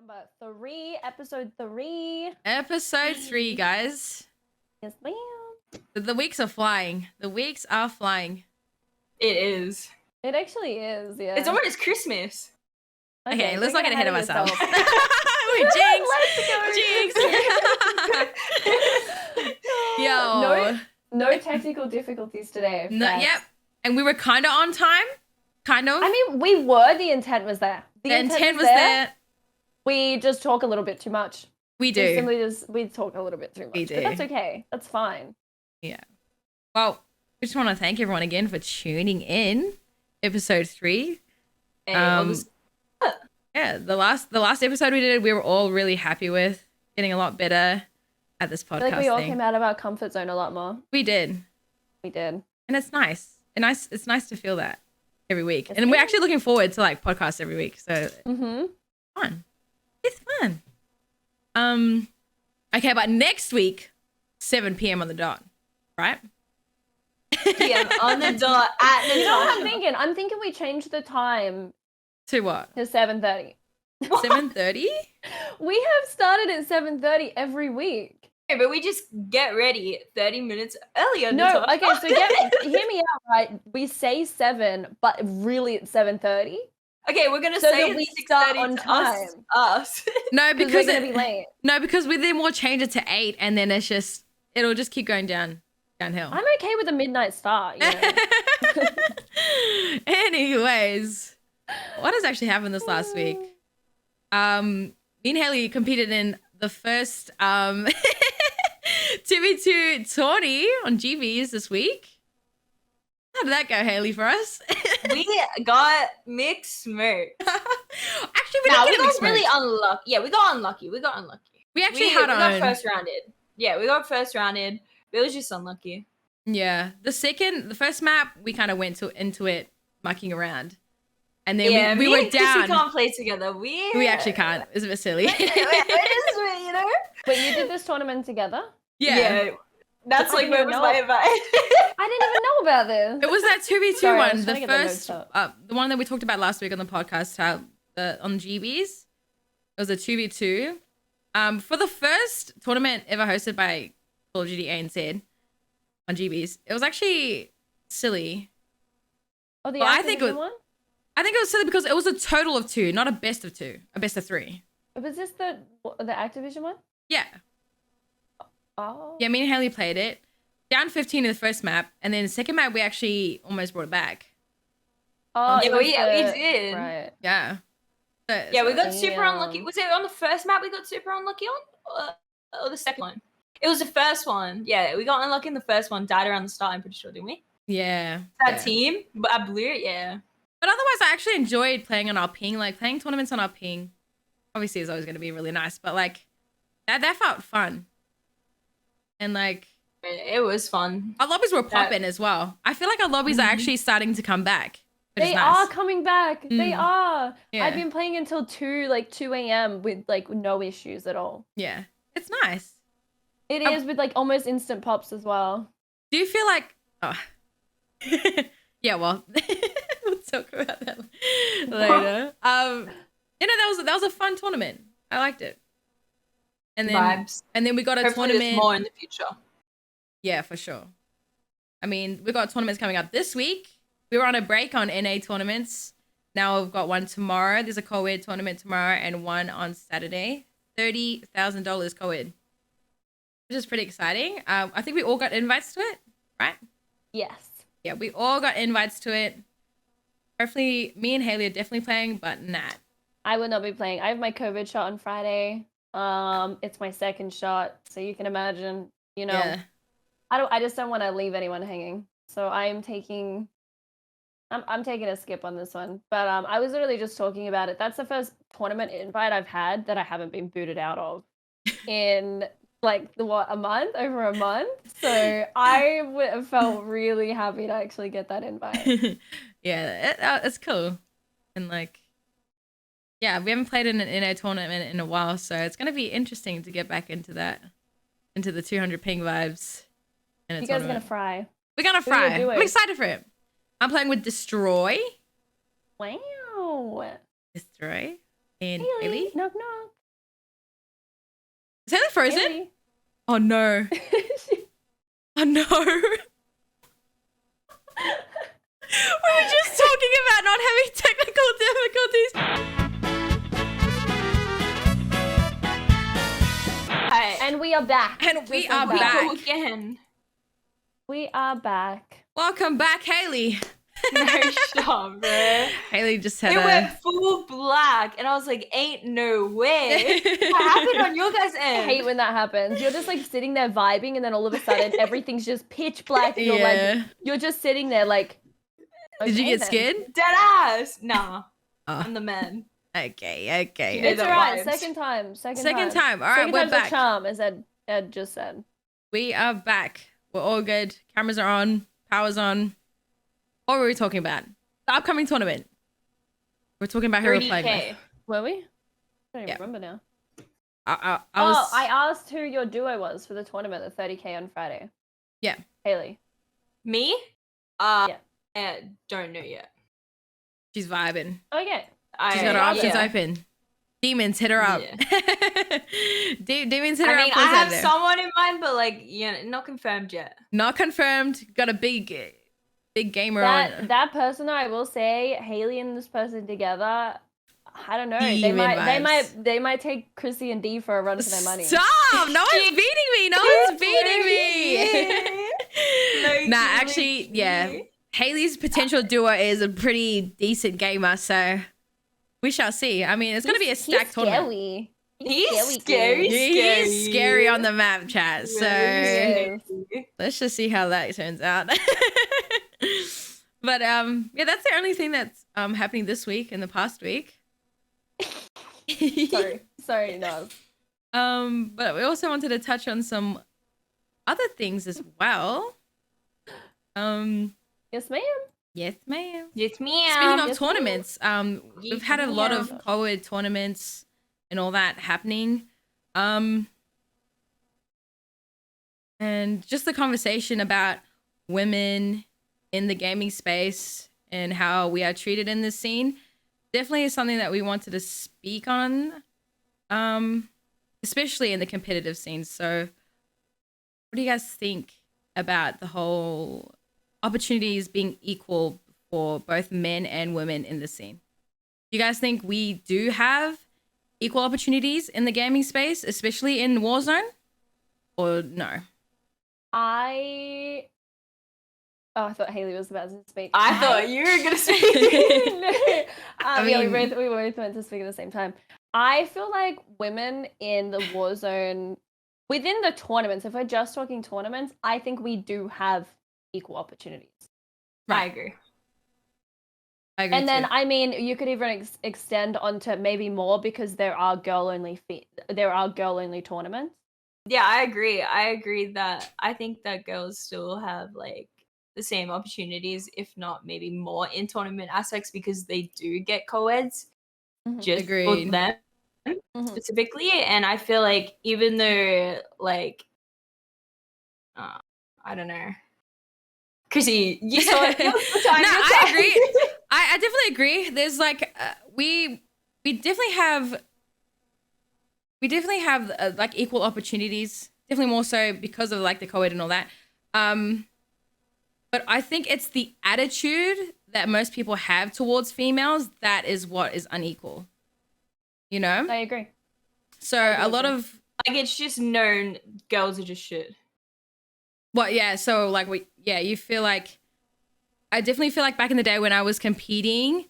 Number 3, episode 3. Episode 3, guys. Yes, ma'am. The weeks are flying. The weeks are flying. It is. It actually is, yeah. It's almost Christmas. Okay, let's not get ahead of ourselves. We jinx. Yo. No technical difficulties today. No, yep. And we were kind of on time. Kind of. I mean, we were. The intent was there. The intent was there. We just talk a little bit too much. We do. We talk a little bit too much. We do. But that's okay. That's fine. Yeah. Well, we just want to thank everyone again for tuning in. Episode 3. Yeah, the last episode we did, we were all really happy with. Getting a lot better at this podcast. I feel like we all came out of our comfort zone a lot more. We did. We did. And it's nice. It's nice to feel that every week. And we're actually looking forward to like podcasts every week. So fun. It's fun. Okay, but next week, 7 p.m. on the dot, right? PM on the dot at Natarsha. You know what I'm thinking? I'm thinking we change the time. To what? To 7:30. 7:30? We have started at 7:30 every week. Okay, but we just get ready 30 minutes earlier. No, okay, so hear me out, right? We say 7, but really it's 7:30. Okay, we're gonna so say that we start on time. Us. No, because we're gonna be late. No, because we then we'll change it to 8, and then it'll just keep going downhill. I'm okay with a midnight start. You know? Anyways, what has actually happened this last week? Me and Haylee competed in the first 2v2 tourney on GBs this week. How did that go, Haylee, for us? We got mixed smoke. Actually, we got really unlucky. Yeah, we got unlucky. We actually got first rounded. Yeah, we got first rounded. But it was just unlucky. Yeah, the first map, we kind of went into it mucking around. And then we were down. We can't play together. We actually can't. It's a bit silly. It is, you know? But you did this tournament together? Yeah. That's like where was my advice. I didn't even know about this. It was that 2v2 one. The first, the one that we talked about last week on the podcast, on GBs. It was a 2v2. For the first tournament ever hosted by Call of Duty ANZ on GBs, it was actually silly. Oh, the Activision one? I think it was silly because it was a total of 2, not a best of 2, a best of 3. Was this the Activision one? Yeah. Oh. Yeah, me and Haylee played it. Down 15 in the first map, and then the second map we actually almost brought it back. Oh, yeah, we did. Right. Yeah. We got super unlucky. Was it on the first map we got super unlucky on? Or the second one? It was the first one. Yeah, we got unlucky in the first one. Died around the start, I'm pretty sure, didn't we? Yeah. That team, but I blew it, yeah. But otherwise, I actually enjoyed playing on our ping. Like, playing tournaments on our ping, obviously, is always going to be really nice. But, like, that felt fun. And, like... It was fun. Our lobbies were popping as well. I feel like our lobbies are actually starting to come back. They are coming back. They are. Yeah. I've been playing until 2 a.m. with, like, no issues at all. Yeah. It's nice. It is with, like, almost instant pops as well. Do you feel like... Oh. Yeah, well... We'll talk about that later. You know, that was a fun tournament. I liked it. And then vibes. And then we got a tournament. There's more in the future. Yeah, for sure. I mean, we got tournaments coming up this week. We were on a break on NA tournaments. Now we've got one tomorrow. There's a co-ed tournament tomorrow and one on Saturday. $30,000 co-ed, which is pretty exciting. I think we all got invites to it, right? Yes. Yeah, we all got invites to it. Hopefully, me and Haylee are definitely playing, but Nat. I will not be playing. I have my COVID shot on Friday. It's my second shot, so you can imagine, you know. Yeah. I just don't want to leave anyone hanging. So I'm taking a skip on this one. But I was literally just talking about it. That's the first tournament invite I've had that I haven't been booted out of in like a month, over a month. So I felt really happy to actually get that invite. Yeah, it's cool. And like, yeah, we haven't played in a tournament in a while, so it's gonna be interesting to get back into the 200 ping vibes. You guys are gonna fry. We're gonna fry. I'm excited for it. I'm playing with Destroy. Wow. Destroy and Haylee. Haylee. Knock knock. Is Haylee frozen? Haley. Oh no. Oh no. We were just talking about not having technical difficulties. Hey, And we are back. And we Just are like back. go again. We are back. Welcome back, Haylee. No stop, bro. Haylee just had It a... went full black, and I was like, "Ain't no way." What happened on your guys' I end? hate when that happens. You're just like sitting there vibing, and then all of a sudden everything's just pitch black. And you're just sitting there like. Did you okay get then. scared? Dead ass. Nah, Oh, I'm the man. okay. You know It's the alright. vibes. Second time. Second time. All right, Second we're time's a back. charm, as Ed just said. We are back. We're all good. Cameras are on. Power's on. What were we talking about? The upcoming tournament. We're talking about who we're playing 30K. with. Were we? I don't even Yeah. remember now. I was... I asked who your duo was for the tournament, the 30K on Friday. Yeah. Haley. Me? Yeah. Don't know yet. She's vibing. Okay. She's got her options yeah. open. Demons, hit her up. Yeah. Demons, hit her I mean, up. I What's out have there? someone in mind, but like, yeah, not confirmed yet. Not confirmed. Got a big gamer on. That person, though, I will say, Haley and this person together. I don't know. Demon They might take Qrissy and D for a run for their money. Stop! No one's beating me. No one's beating me. Low-key, Nah, actually, low-key. yeah. Haley's potential duo is a pretty decent gamer, so we shall see. I mean, it's going to be a stacked tournament. Scary. He's scary. He's scary on the map, chat. So Yes. let's just see how that turns out. But yeah, that's the only thing that's happening this week and the past week. Sorry, no. But we also wanted to touch on some other things as well. Yes, ma'am. Yes, ma'am. It's me. Speaking of Yes, ma'am. tournaments, we've had a lot of co-ed tournaments and all that happening. And just the conversation about women in the gaming space and how we are treated in this scene definitely is something that we wanted to speak on, especially in the competitive scene. So what do you guys think about the whole opportunities being equal for both men and women in the scene? Do you guys think we do have equal opportunities in the gaming space, especially in Warzone, or no? I thought Haley was about to speak. I thought you were gonna speak. No. Yeah, we mean- both went to speak at the same time. I feel like women in the Warzone, within the tournaments, if we're just talking tournaments, I think we do have equal opportunities. I agree. I agree And then, too. I mean, you could even extend onto maybe more because there are girl-only tournaments. Yeah, I agree. I agree that I think that girls still have like the same opportunities, if not maybe more in tournament aspects, because they do get co-eds Mhm. just Agreed. for them Mhm. specifically. And I feel like even though like I don't know. Qrissy, you saw it. No, I agree. I definitely agree. There's like we definitely have like equal opportunities. Definitely more so because of like the co-ed and all that. But I think it's the attitude that most people have towards females that is what is unequal. You know? I agree. So a lot of like it's just known girls are just shit. well, yeah. So like you feel like I definitely feel like back in the day when I was competing,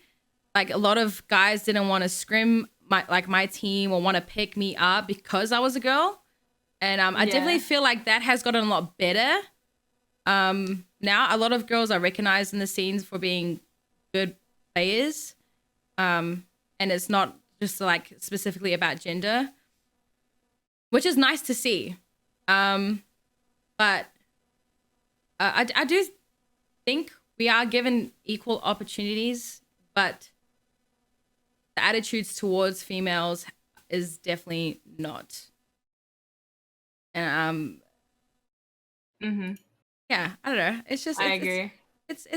like a lot of guys didn't want to scrim my team or want to pick me up because I was a girl. And I definitely feel like that has gotten a lot better. Now a lot of girls are recognized in the scenes for being good players. And it's not just like specifically about gender, which is nice to see. But I do think we are given equal opportunities, but the attitudes towards females is definitely not. And yeah, I don't know. It's just I agree. It's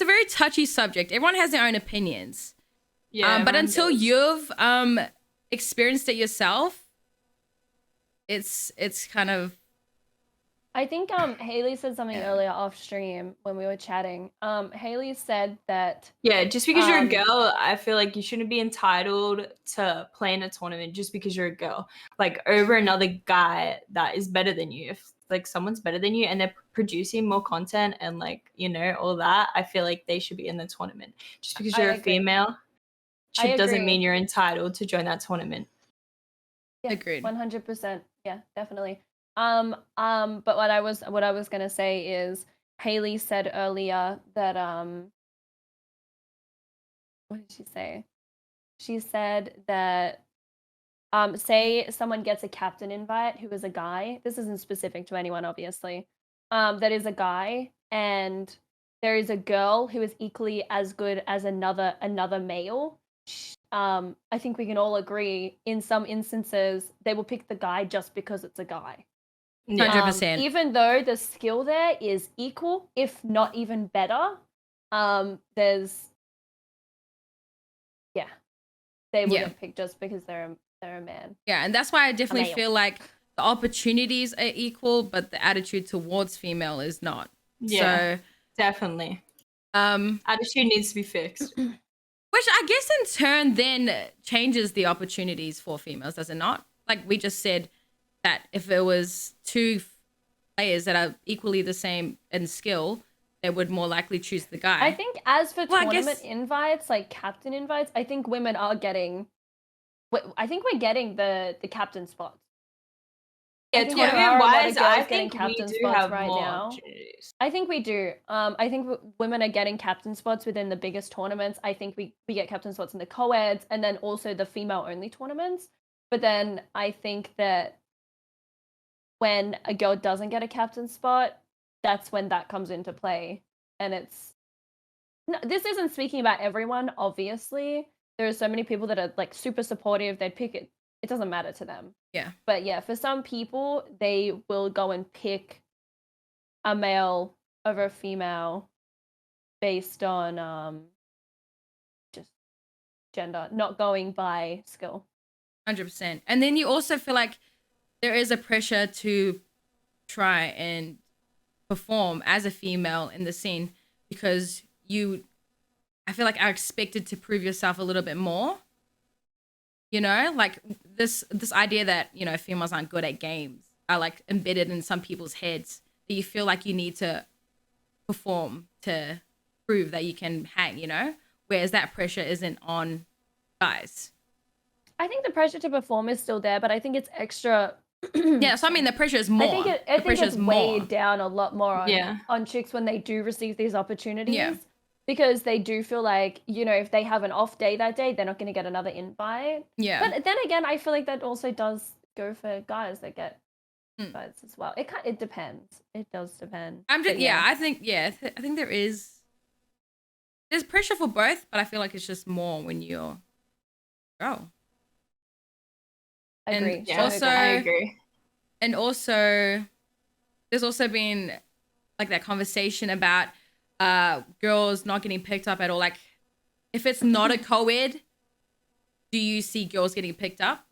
a very touchy subject. Everyone has their own opinions. Yeah. But everyone until does. you've experienced it yourself, it's kind of I think Haley said something yeah. earlier off stream when we were chatting. Haley said that Yeah, just because you're a Um, girl, I feel like you shouldn't be entitled to play in a tournament just because you're a girl. Like over another guy that is better than you. If like someone's better than you and they're producing more content and like, you know, all that, I feel like they should be in the tournament. Just because I you're a agree. female I doesn't agree. mean you're entitled to join that tournament. Yeah, Agreed. 100%. Yeah, definitely. But what I was gonna say is Haley said earlier that what did she say? She said that say someone gets a captain invite who is a guy. This isn't specific to anyone, obviously. That is a guy, and there is a girl who is equally as good as another male. I think we can all agree in some instances they will pick the guy just because it's a guy. Yeah. 100%. Even though the skill there is equal, if not even better, there's yeah, they will Yeah. get picked just because they're a man. Yeah, and that's why I definitely male. feel like the opportunities are equal, but the attitude towards female is not. Yeah. So, Definitely. um, Attitude needs to be fixed. which I guess in turn then changes the opportunities for females, does it not? Like we just said that if it was two players that are equally the same in skill, they would more likely choose the guy. I think as for Well, I tournament guess- invites, like captain invites, I think women are getting. I think we're getting the captain spots. Yeah, I think there are a tournament lot of wise, girls I getting think we captain do spots have right more now. opportunities. I think we do. I think women are getting captain spots within the biggest tournaments. I think we get captain spots in the co-eds and then also the female-only tournaments. But then I think that when a girl doesn't get a captain spot, that's when that comes into play. And it's no, this isn't speaking about everyone, obviously. There are so many people that are like super supportive. They'd pick it. It doesn't matter to them. Yeah. But yeah, for some people, they will go and pick a male over a female based on just gender, not going by skill. 100%. And then you also feel like there is a pressure to try and perform as a female in the scene because I feel like are expected to prove yourself a little bit more. You know, like this idea that, you know, females aren't good at games are like embedded in some people's heads that you feel like you need to perform to prove that you can hang, you know? Whereas that pressure isn't on guys. I think the pressure to perform is still there, but I think it's extra. Yeah, so I mean the pressure is more. I think it's weighed down a lot more on chicks when they do receive these opportunities. Yeah. Because they do feel like, you know, if they have an off day that day, they're not going to get another invite. Yeah. But then again, I feel like that also does go for guys that get invites as well. It depends. It does depend. I think there's pressure for both, but I feel like it's just more when you're girl. I agree. And Yeah, also, I agree. And also, there's also been like that conversation about girls not getting picked up at all. Like, if it's not a co-ed, do you see girls getting picked up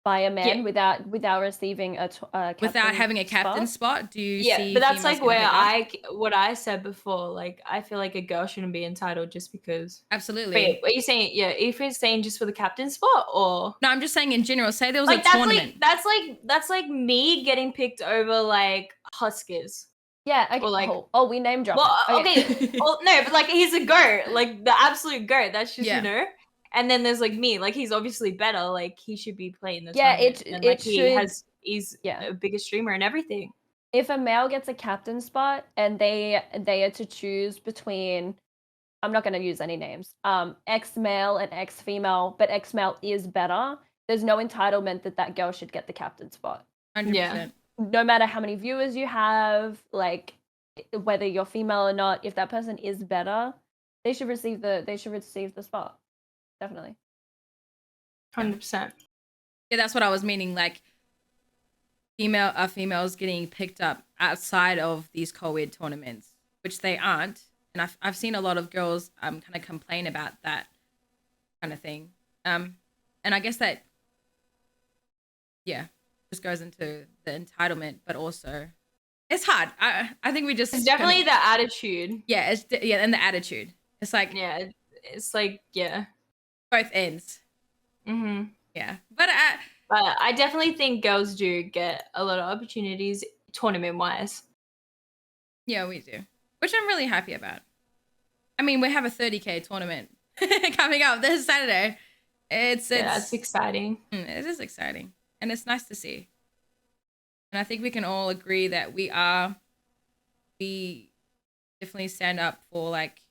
by a man without receiving a captain without having a captain spot? Do you see? But that's like where what I said before. Like, I feel like a girl shouldn't be entitled just because. Absolutely. Wait, are you saying? Yeah, if you're saying just for the captain spot, or no, I'm just saying in general. Say there was like a tournament. That's like me getting picked over like Huskers. Yeah, okay. Or like, we name drop. Well, okay. Well, no, but like he's a goat, like the absolute goat. That's just you know. And then there's like me, like he's obviously better. Like he should be playing the tournament. He's a bigger streamer and everything. If a male gets a captain spot and they are to choose between, I'm not going to use any names, X male and X female, but X male is better. There's no entitlement that girl should get the captain spot. 100%. Yeah. No matter how many viewers you have, like whether you're female or not, if that person is better, they should receive the spot. Definitely. 100%. Yeah, that's what I was meaning. Like, females getting picked up outside of these co-ed tournaments, which they aren't. And I've seen a lot of girls kind of complain about that kind of thing. And I guess that, yeah, just goes into the entitlement, but also it's hard. I think we just It's definitely the attitude. yeah, and the attitude. It's like Yeah, it's like yeah. both ends. Mm-hmm. Yeah, But I definitely think girls do get a lot of opportunities tournament wise. yeah, we do, which I'm really happy about. I mean, we have a 30K tournament coming up this Saturday. It's That's exciting. It is exciting, and it's nice to see. And I think we can all agree that we definitely stand up for like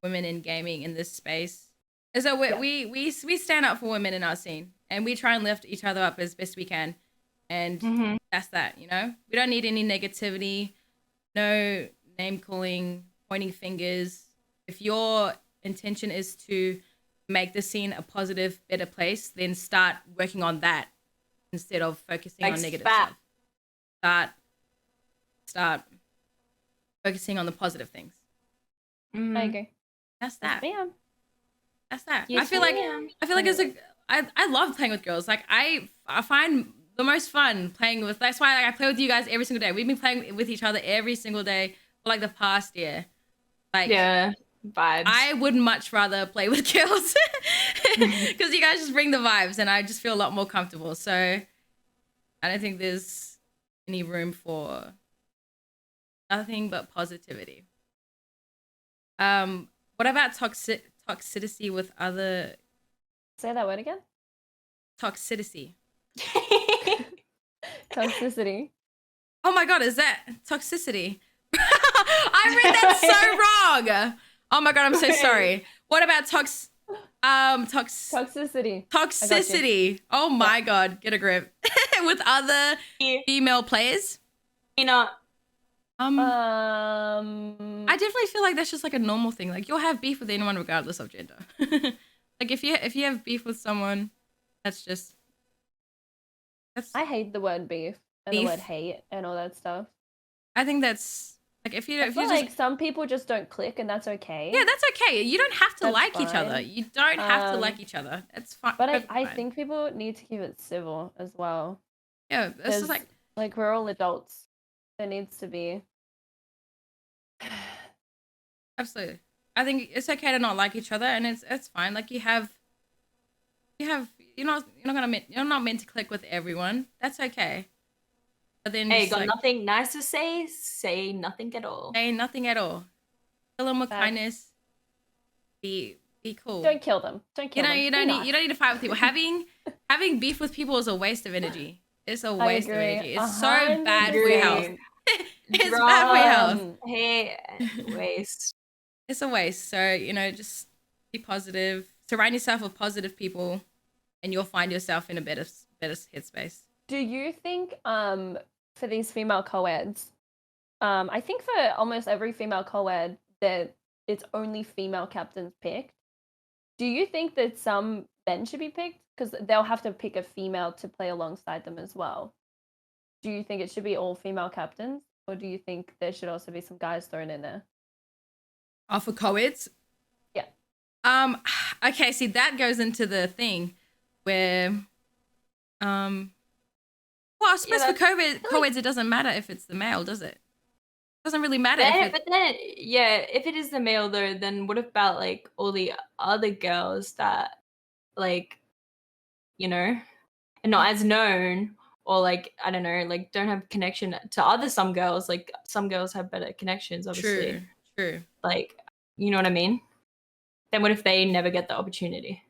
women in gaming in this space. And so we stand up for women in our scene, and we try and lift each other up as best we can. And that's that, you know? We don't need any negativity, no name calling, pointing fingers. If your intention is to make the scene a positive, better place, then start working on that instead of focusing on negative stuff. Start focusing on the positive things. I agree. That's that. Yeah. That's that. Yes, I feel like I love playing with girls. Like I find the most fun playing with. That's why like, I play with you guys every single day. We've been playing with each other every single day for like the past year. Like yeah, vibes. I would much rather play with girls because you guys just bring the vibes, and I just feel a lot more comfortable. So I don't think there's any room for nothing but positivity. What about toxicity with other? Say that word again. Toxicity. Toxicity. Oh my god, is that toxicity? I read that so wrong. Oh my god, I'm so sorry. What about toxicity? Toxicity. Oh my god, get a grip. With other female players? You know, I definitely feel like that's just like a normal thing. Like you'll have beef with anyone regardless of gender. Like if you have beef with someone, that's I hate the word beef and the word hate and all that stuff. I think that's like if you like some people just don't click, and that's okay. Yeah, that's okay. You don't have to like each other. You don't have to like each other. That's fine. But I think people need to keep it civil as well. Yeah, it's just like we're all adults. There needs to be. Absolutely. I think it's okay to not like each other, and it's fine. Like you're not meant to click with everyone. That's okay. But then hey, got nothing nice to say? Say nothing at all. Say nothing at all. Kill them with kindness. Be cool. Don't kill them. Don't kill them. You don't need to fight with people. Having beef with people is a waste of energy. It's a waste of energy. It's so bad for your health. It's bad for your health. Hey, waste. It's a waste. So, just be positive. Surround yourself with positive people, and you'll find yourself in a better headspace. Do you think for these female co-eds, I think for almost every female co-ed that it's only female captains picked. Do you think that some men should be picked? Because they'll have to pick a female to play alongside them as well. Do you think it should be all female captains? Or do you think there should also be some guys thrown in there? Oh, for co-eds? Yeah. Okay, see, that goes into the thing where, well, I suppose for co-eds, it doesn't matter if it's the male, does it? It doesn't really matter. But then, if it is the male though, then what about like all the other girls that, like, are not as known, or like, I don't know, like don't have connection to some girls. Like some girls have better connections, obviously. True. Like, you know what I mean? Then what if they never get the opportunity?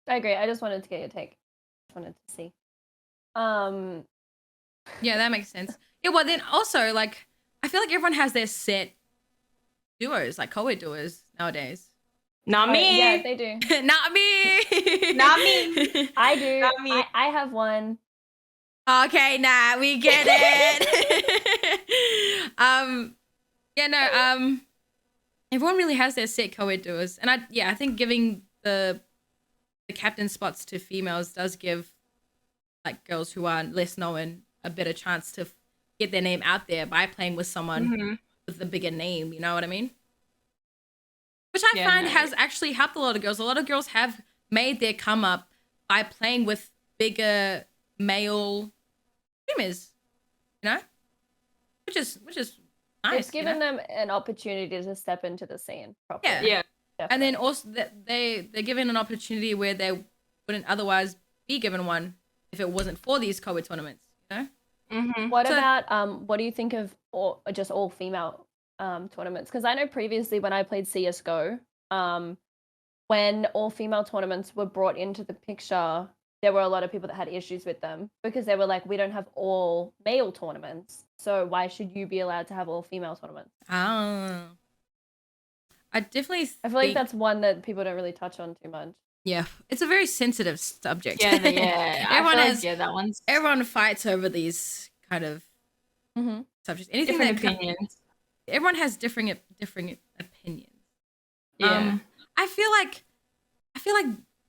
I agree. I just wanted to get your take. Just wanted to see. Yeah, that makes sense. Yeah, well then also like I feel like everyone has their set duos, like co-ed duos nowadays. Not me. Yeah, they do. Not me. Not me. I do. Not me. I have one. Okay, nah, we get it. Everyone really has their set co-ed duos, and I think giving the captain spots to females does give like girls who are less known a better chance to get their name out there by playing with someone with a bigger name. You know what I mean? Which I find has actually helped a lot of girls. A lot of girls have made their come up by playing with bigger male streamers, you know, which is nice. It's given them an opportunity to step into the scene properly. Yeah. Yeah. And then also they're given an opportunity where they wouldn't otherwise be given one if it wasn't for these COVID tournaments, you know? Mm-hmm. What about what do you think of just all female tournaments? Because I know previously when I played CS:GO, when all female tournaments were brought into the picture, there were a lot of people that had issues with them because they were like, we don't have all male tournaments, so why should you be allowed to have all female tournaments? Oh. I definitely I feel like that's one that people don't really touch on too much. Yeah, it's a very sensitive subject. Yeah, that one's everyone fights over these kind of subjects. Anything different opinions. Everyone has different opinions. Yeah. I feel like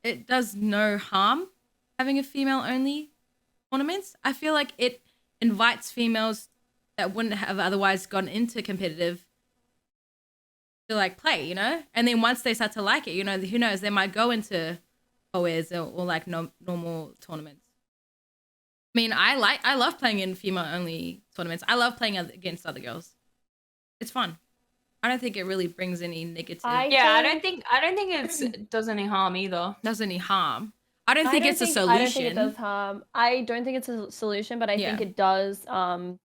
it does no harm having a female only tournaments. I feel like it invites females that wouldn't have otherwise gone into competitive to like play, you know? And then once they start to like it, you know, who knows, they might go into OEs or like normal tournaments. I mean, I love playing in female only tournaments. I love playing against other girls. It's fun. I don't think it really brings any negative. I don't think it does any harm either. Does any harm. I don't think it's a solution. I don't think it does harm. I don't think it's a solution, but I think it does. I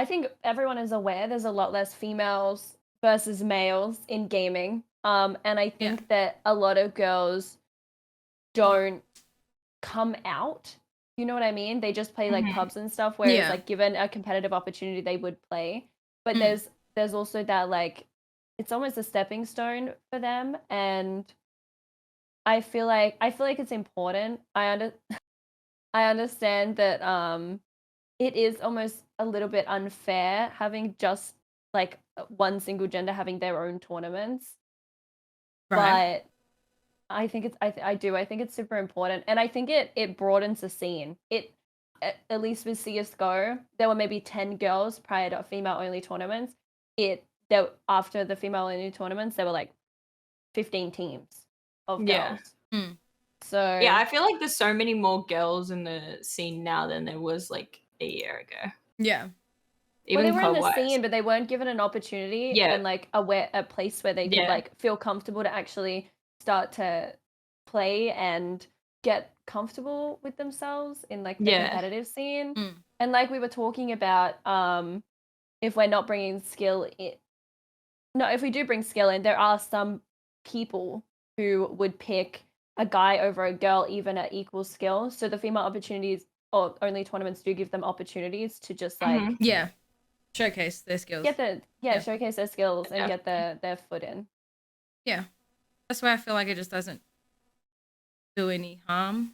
think everyone is aware there's a lot less females versus males in gaming. And I think that a lot of girls don't come out. You know what I mean? They just play like pubs and stuff, whereas like given a competitive opportunity, they would play. But there's also that like it's almost a stepping stone for them, and I feel like it's important. I understand that it is almost a little bit unfair having just like one single gender having their own tournaments. Right. But I think I think it's super important, and I think it broadens the scene. It at least with CS:GO, there were maybe 10 girls prior to female only tournaments. After the female only tournaments, there were like 15 teams of girls. So yeah, I feel like there's so many more girls in the scene now than there was like a year ago. Yeah. Well, they were in the scene, but they weren't given an opportunity and like a place where they could like feel comfortable to actually start to play and get comfortable with themselves in like the competitive scene. And like we were talking about, if we're not bringing skill in, if we do bring skill in, there are some people who would pick a guy over a girl even at equal skill. So the female opportunities or only tournaments do give them opportunities to just like showcase their skills. Showcase their skills and get their foot in. Yeah. That's why I feel like it just doesn't do any harm.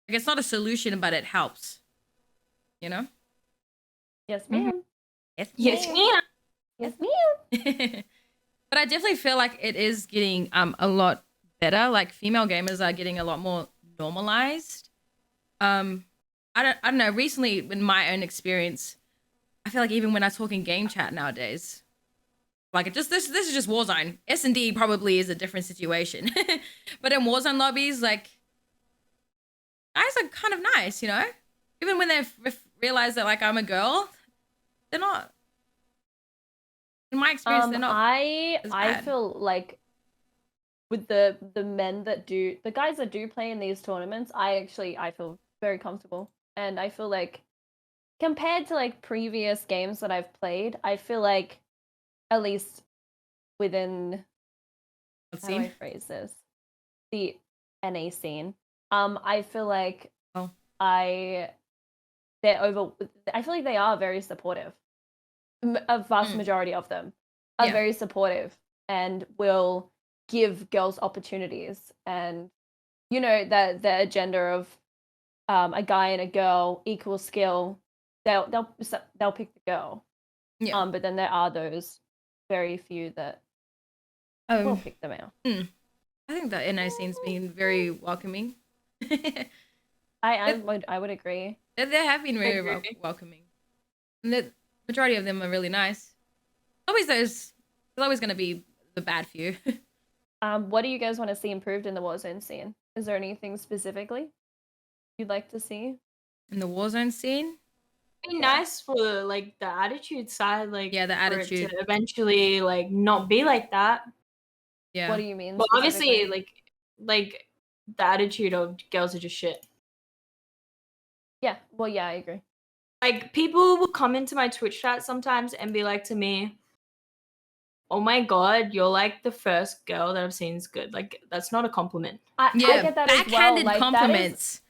Like it's not a solution, but it helps. You know? Yes, ma'am. Yes, ma'am. Yes, ma'am. But I definitely feel like it is getting a lot better. Like female gamers are getting a lot more normalized. I don't know. Recently, in my own experience, I feel like even when I talk in game chat nowadays, like this is just Warzone. S&D probably is a different situation, but in Warzone lobbies, like guys are kind of nice, you know. Even when they realize that like I'm a girl, they're not. In my experience, they're not. I feel like with the guys that do play in these tournaments, I feel very comfortable, and I feel like compared to like previous games that I've played, I feel like at least within how do I phrase this, the NA scene, I feel like I feel like they are very supportive. A vast majority of them are very supportive and will give girls opportunities, and you know that the agenda of a guy and a girl equal skill, they'll pick the girl. But then there are those very few that will pick them out. I think the NA scene's been very welcoming. I would agree. They have been very welcoming. And the majority of them are really nice. There's always going to be the bad few. What do you guys want to see improved in the Warzone scene? Is there anything specifically you'd like to see? In the Warzone scene? Be nice for like the attitude side, like Yeah, the for it attitude. to eventually like not be like that. Yeah. What do you mean? But obviously, specifically? like the attitude of girls are just shit. Yeah. Well, yeah, I agree. Like people will come into my Twitch chat sometimes and be like to me, "Oh my god, you're like the first girl that I've seen is good." Like that's not a compliment. I Yeah, get that as well. backhanded Like compliments.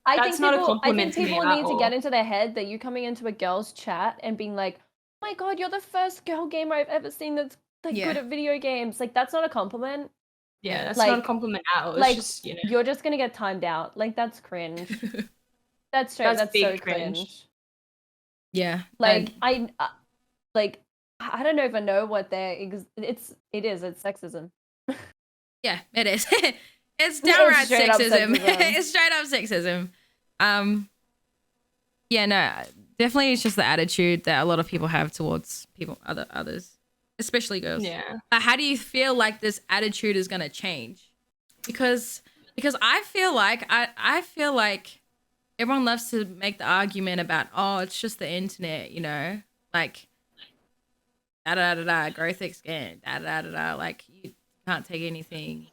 That's not a I compliment think to me people at need to get all. into their head that you coming into a girl's chat and being like, "Oh my god, you're the first girl gamer I've ever seen that's like Yeah. good at video games." Like that's not a compliment. Yeah, that's Like- not a compliment at all. It's like just, you know, you're just gonna get timed out. Like that's cringe. That's straight. That's That's big so cringe. cringe. Yeah. Like like I don't even know what it's sexism. Yeah, it is. It's downright straight up sexism. sexism. It's straight up sexism. Yeah, no, definitely it's just the attitude that a lot of people have towards others, especially girls. yeah. How do you feel like this attitude is gonna change? Because I feel like I feel like everyone loves to make the argument about, oh, it's just the internet, you know, like da da da da, grow thick skin, da da da da, like you can't take anything,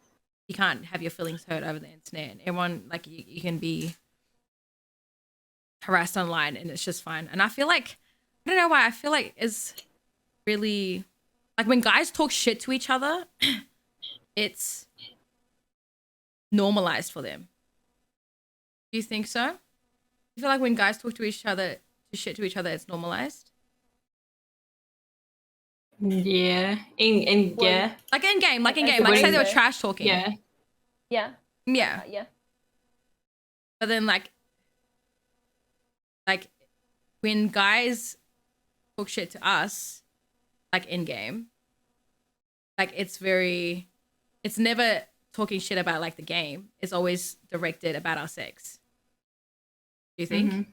you can't have your feelings hurt over the internet. And everyone, like, you can be harassed online and it's just fine. And I feel like, I don't know why, I feel like it's really like when guys talk shit to each other, it's normalized for them. Do you think so? You feel like when guys talk to each other, to shit to each other, it's normalized? Yeah. In Well, yeah. Like in game, like I say they were suppose so. trash talking. Yeah. Yeah. Yeah. Yeah. But then like when guys talk shit to us, like in game, like it's never talking shit about like the game. It's always directed about our sex. Do you think? Mhm.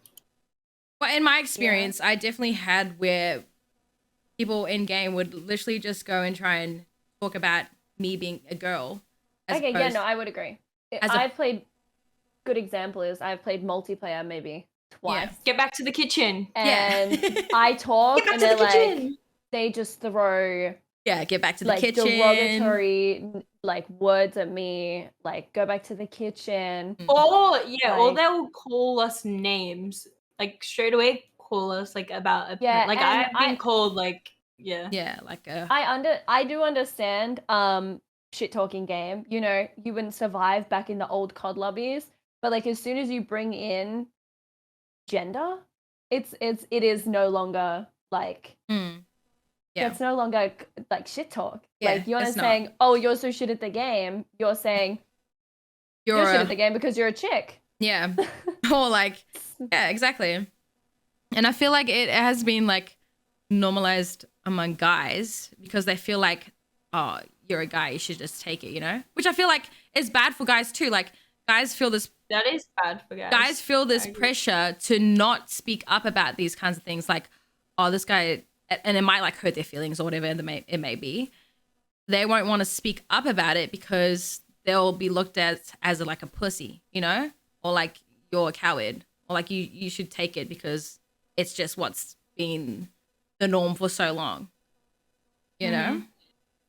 Well, in my experience, I definitely had where people in game would literally just go and try and talk about me being a girl. Okay, yeah, no, I would agree. I've played. Good example is I've played multiplayer maybe twice, Get back to the kitchen. and Yeah. I talk, Get back and to the they're like, kitchen. they just throw Yeah, get back to the like kitchen. derogatory like words at me, like go back to the kitchen. Or yeah, or Like- they'll call us names. Like straight away call us like about a Yeah, like and I've been called like Yeah, like I do understand shit talking game. You know, you wouldn't survive back in the old COD lobbies, but like as soon as you bring in gender, it is no longer like yeah. it's no longer like shit talk. Yeah, Like you're not it's not. saying, "Oh, you're so shit at the game." You're saying you're shit at the game because you're a chick. Yeah. Or like, yeah, exactly. And I feel like it has been like normalized among guys because they feel like, oh, you're a guy, you should just take it, you know? Which I feel like is bad for guys too. Like guys feel this that is bad for guys. Guys feel this I agree. pressure to not speak up about these kinds of things, like, oh, this guy, and it might like hurt their feelings or whatever it may be. They won't want to speak up about it because they'll be looked at as like a pussy, you know, or like you're a coward, or like you should take it because it's just what's been the norm for so long, you know.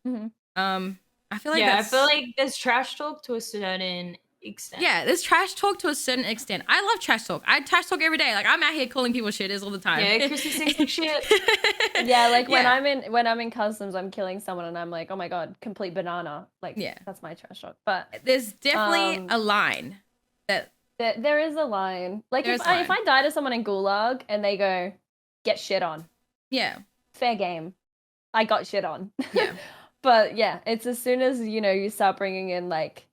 Mm-hmm. I feel like I feel like there's trash talk to a certain extent. Yeah, there's trash talk to a certain extent. I love trash talk. I trash talk every day. Like I'm out here calling people shitters all the time. Yeah, Qrissy sings like shit. Yeah, like when I'm in customs, I'm killing someone and I'm like, oh my god, complete banana. Like, Yeah. that's my trash talk. But There's definitely a line that there is a line. Like There's if a line. I die to someone in Gulag and they go, get shit on, yeah, fair game. I got shit on. yeah, But yeah, it's as soon as, you know, you start bringing in like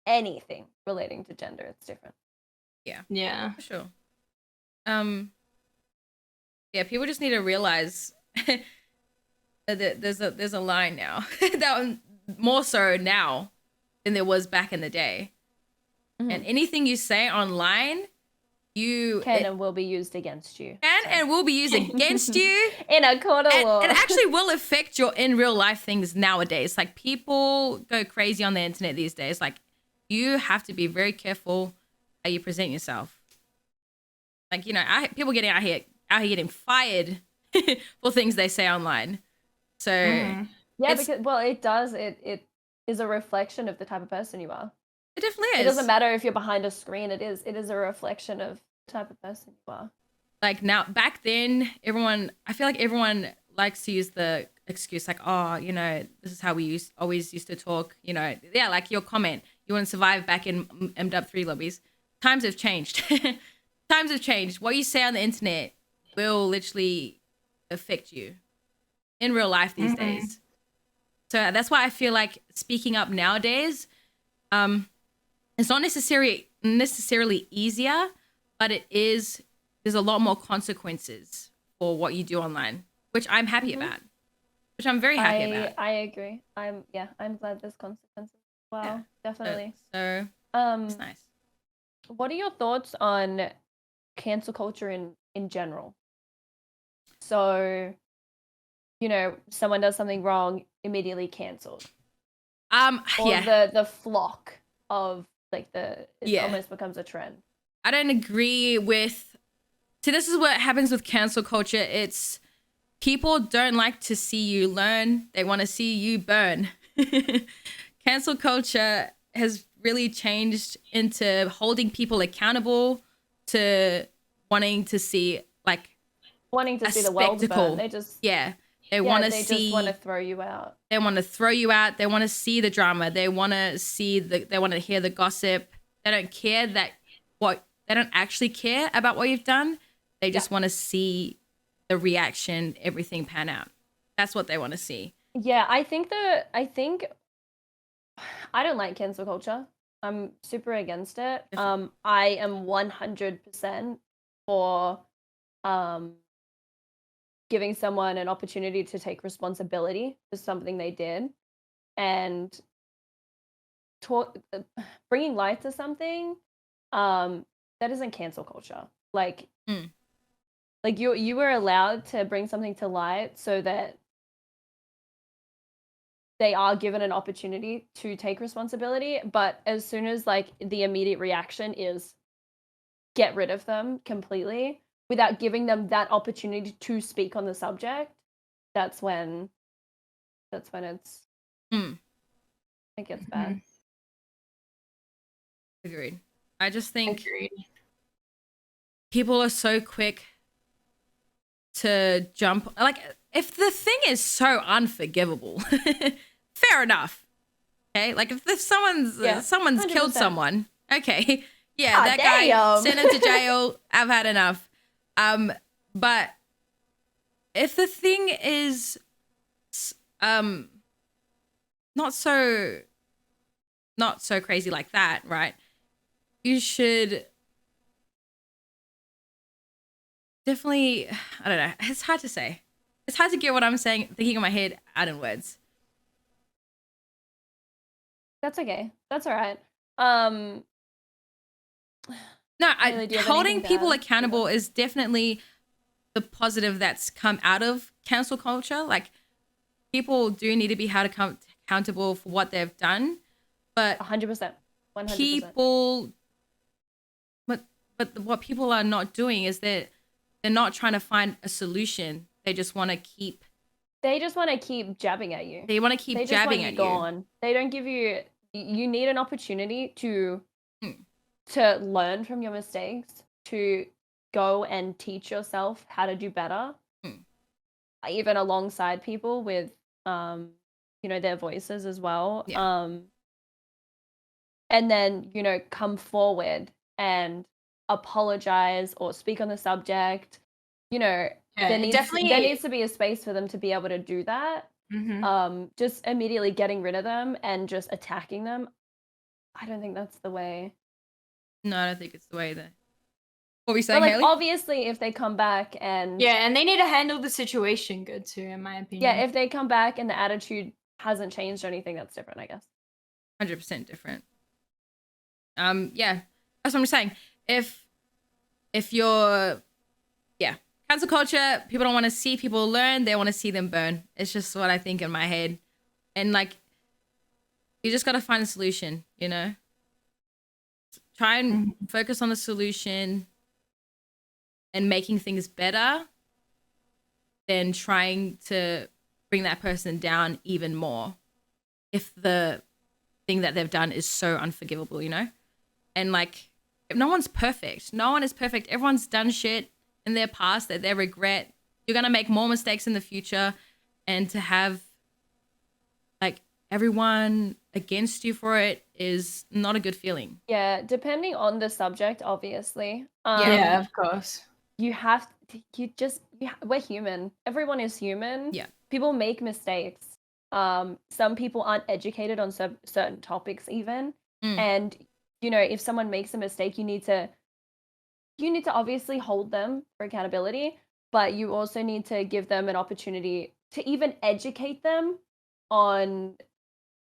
anything relating to gender, it's different. Yeah. for sure. Yeah, people just need to realize that there's a line now that more so now than there was back in the day. Mhm. And anything you say online, Can and will be used against you. can and will be used against you. In a court of law. It actually will affect your in real life things nowadays. Like people go crazy on the internet these days. Like you have to be very careful how you present yourself. Like, you know, people getting out here getting fired for things they say online. So Yeah, it's, because well, it does. It is a reflection of the type of person you are. it definitely It is. doesn't matter if you're behind a screen. It is a reflection of the type of person you are. Like now, back then, I feel like everyone likes to use the excuse like, oh, you know, this is how we always used to talk. You know, yeah, like your comment, you wouldn't survive back in MW3 lobbies. Times have changed. Times have changed. What you say on the internet will literally affect you in real life these days. So that's why I feel like speaking up nowadays, it's not necessarily easier, but there's a lot more consequences for what you do online, which I'm happy about. Which I'm very happy about. I agree. I'm glad there's consequences. Wow, yeah, definitely. So it's nice. What are your thoughts on cancel culture in general? So, you know, someone does something wrong, immediately cancelled. Or the flock of like it almost becomes a trend. I don't agree with. See, this is what happens with cancel culture. It's people don't like to see you learn. They want to see you burn. Cancel culture has really changed into holding people accountable to wanting to see the world burn. They just they want to see. They just want to throw you out. They want to throw you out. They want to see the drama. They want to they want to hear the gossip. They don't care they don't actually care about what you've done. They just want to see the reaction, everything pan out. That's what they want to see. Yeah, I think I don't like cancel culture. I'm super against it. I am 100% for giving someone an opportunity to take responsibility for something they did and bringing light to something that isn't cancel culture. Like you were allowed to bring something to light so that they are given an opportunity to take responsibility, but as soon as like the immediate reaction is get rid of them completely without giving them that opportunity to speak on the subject, that's when it gets bad. Agreed. I just think people are so quick to jump. Like, if the thing is so unforgivable, fair enough. Okay, like if someone's 100%. Killed someone, okay, yeah, that guy, sent him to jail. I've had enough. But if the thing is not so crazy like that, right? You should definitely, I don't know. It's hard to say. It's hard to get what I'm saying, thinking in my head, out in words. That's okay. That's all right. No, holding people accountable is definitely the positive that's come out of cancel culture. Like, people do need to be held accountable for what they've done, but 100%. 100%. People, but what people are not doing is that they're not trying to find a solution. They just want to keep jabbing at you. They want to keep jabbing at you. They don't give you. You need an opportunity to learn from your mistakes, to go and teach yourself how to do better, even alongside people with, their voices as well. Yeah. And then, come forward and apologize or speak on the subject. There needs to be a space for them to be able to do that. Just immediately getting rid of them and just attacking them, I don't think that's the way. No, I don't think it's the way that. What were you saying, Haylee? Obviously, if they come back and and they need to handle the situation good too, in my opinion. Yeah, if they come back and the attitude hasn't changed or anything, that's different, I guess. 100% different. Yeah, that's what I'm saying. If you're, cancel culture, people don't want to see people learn. They want to see them burn. It's just what I think in my head. And like, you just got to find a solution, Try and focus on the solution. and making things better than trying to bring that person down even more if the thing that they've done is so unforgivable, you know? And like, no one's perfect. No one is perfect. Everyone's done shit in their past that they regret. You're going to make more mistakes in the future, and to have like everyone against you for it is not a good feeling. Yeah, depending on the subject, obviously. Yeah, of course. You have to, we're human. Everyone is human. Yeah. People make mistakes. Some people aren't educated on certain topics even. And you know, if someone makes a mistake, you need to obviously hold them for accountability, but you also need to give them an opportunity to even educate them on,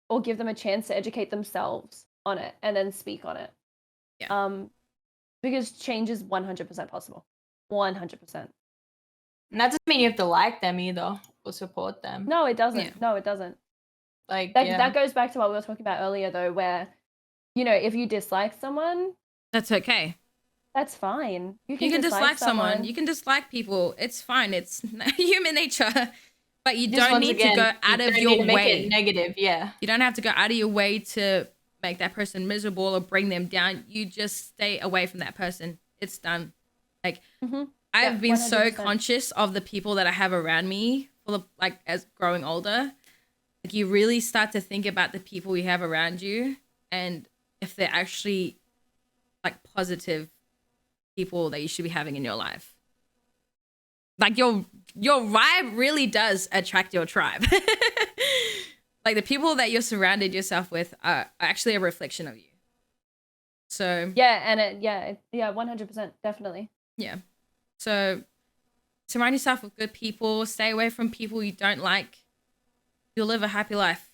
or give them a chance to educate themselves on it and then speak on it. Yeah. Because change is 100% possible. 100%. And that doesn't mean you have to like them either or support them. No, it doesn't. Yeah. No, it doesn't. Like That goes back to what we were talking about earlier, though, where, you know, if you dislike someone, That's okay. that's fine. You can dislike someone. You can dislike people. It's fine. It's human nature. But you Just don't once need again, to go out you of don't your need to make way. it negative, yeah. You don't have to go out of your way to make that person miserable or bring them down. You just stay away from that person. It's done. Like, I've been so 100%. conscious of the people that I have around me for like as growing older. Like, you really start to think about the people you have around you and if they're actually like positive people that you should be having in your life. Like, your vibe really does attract your tribe. Like, the people that you're surrounded yourself with are actually a reflection of you. So Yeah, and 100%, definitely. yeah. So surround yourself with good people. Stay away from people you don't like. You'll live a happy life.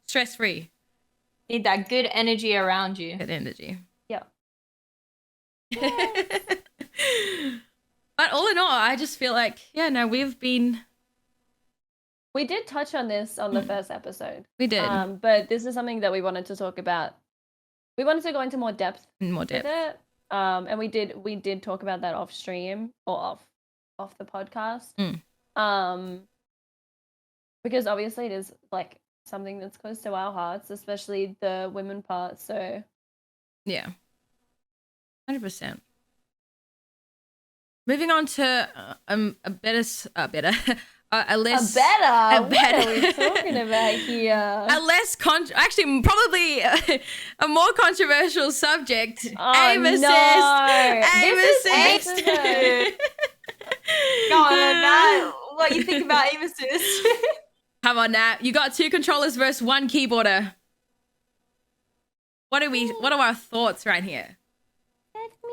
Stress-free. Need that good energy around you. Good energy. Yeah. But all in all, I just feel like, We did touch on this on the first episode. we did But this is something that we wanted to talk about. We wanted to go into more depth in more with depth. it. And we did talk about that off stream or off the podcast. Because obviously it is like something that's close to our hearts, especially the women part. So Yeah. 100%. Moving on to a less what are we talking about here? a less actually probably a more controversial subject. Aim assist. Aim assist. Go on, Nat. What you think about aim assist? Come on, Nat. You got 2 controllers versus 1 keyboarder. What are our thoughts right here? That's me.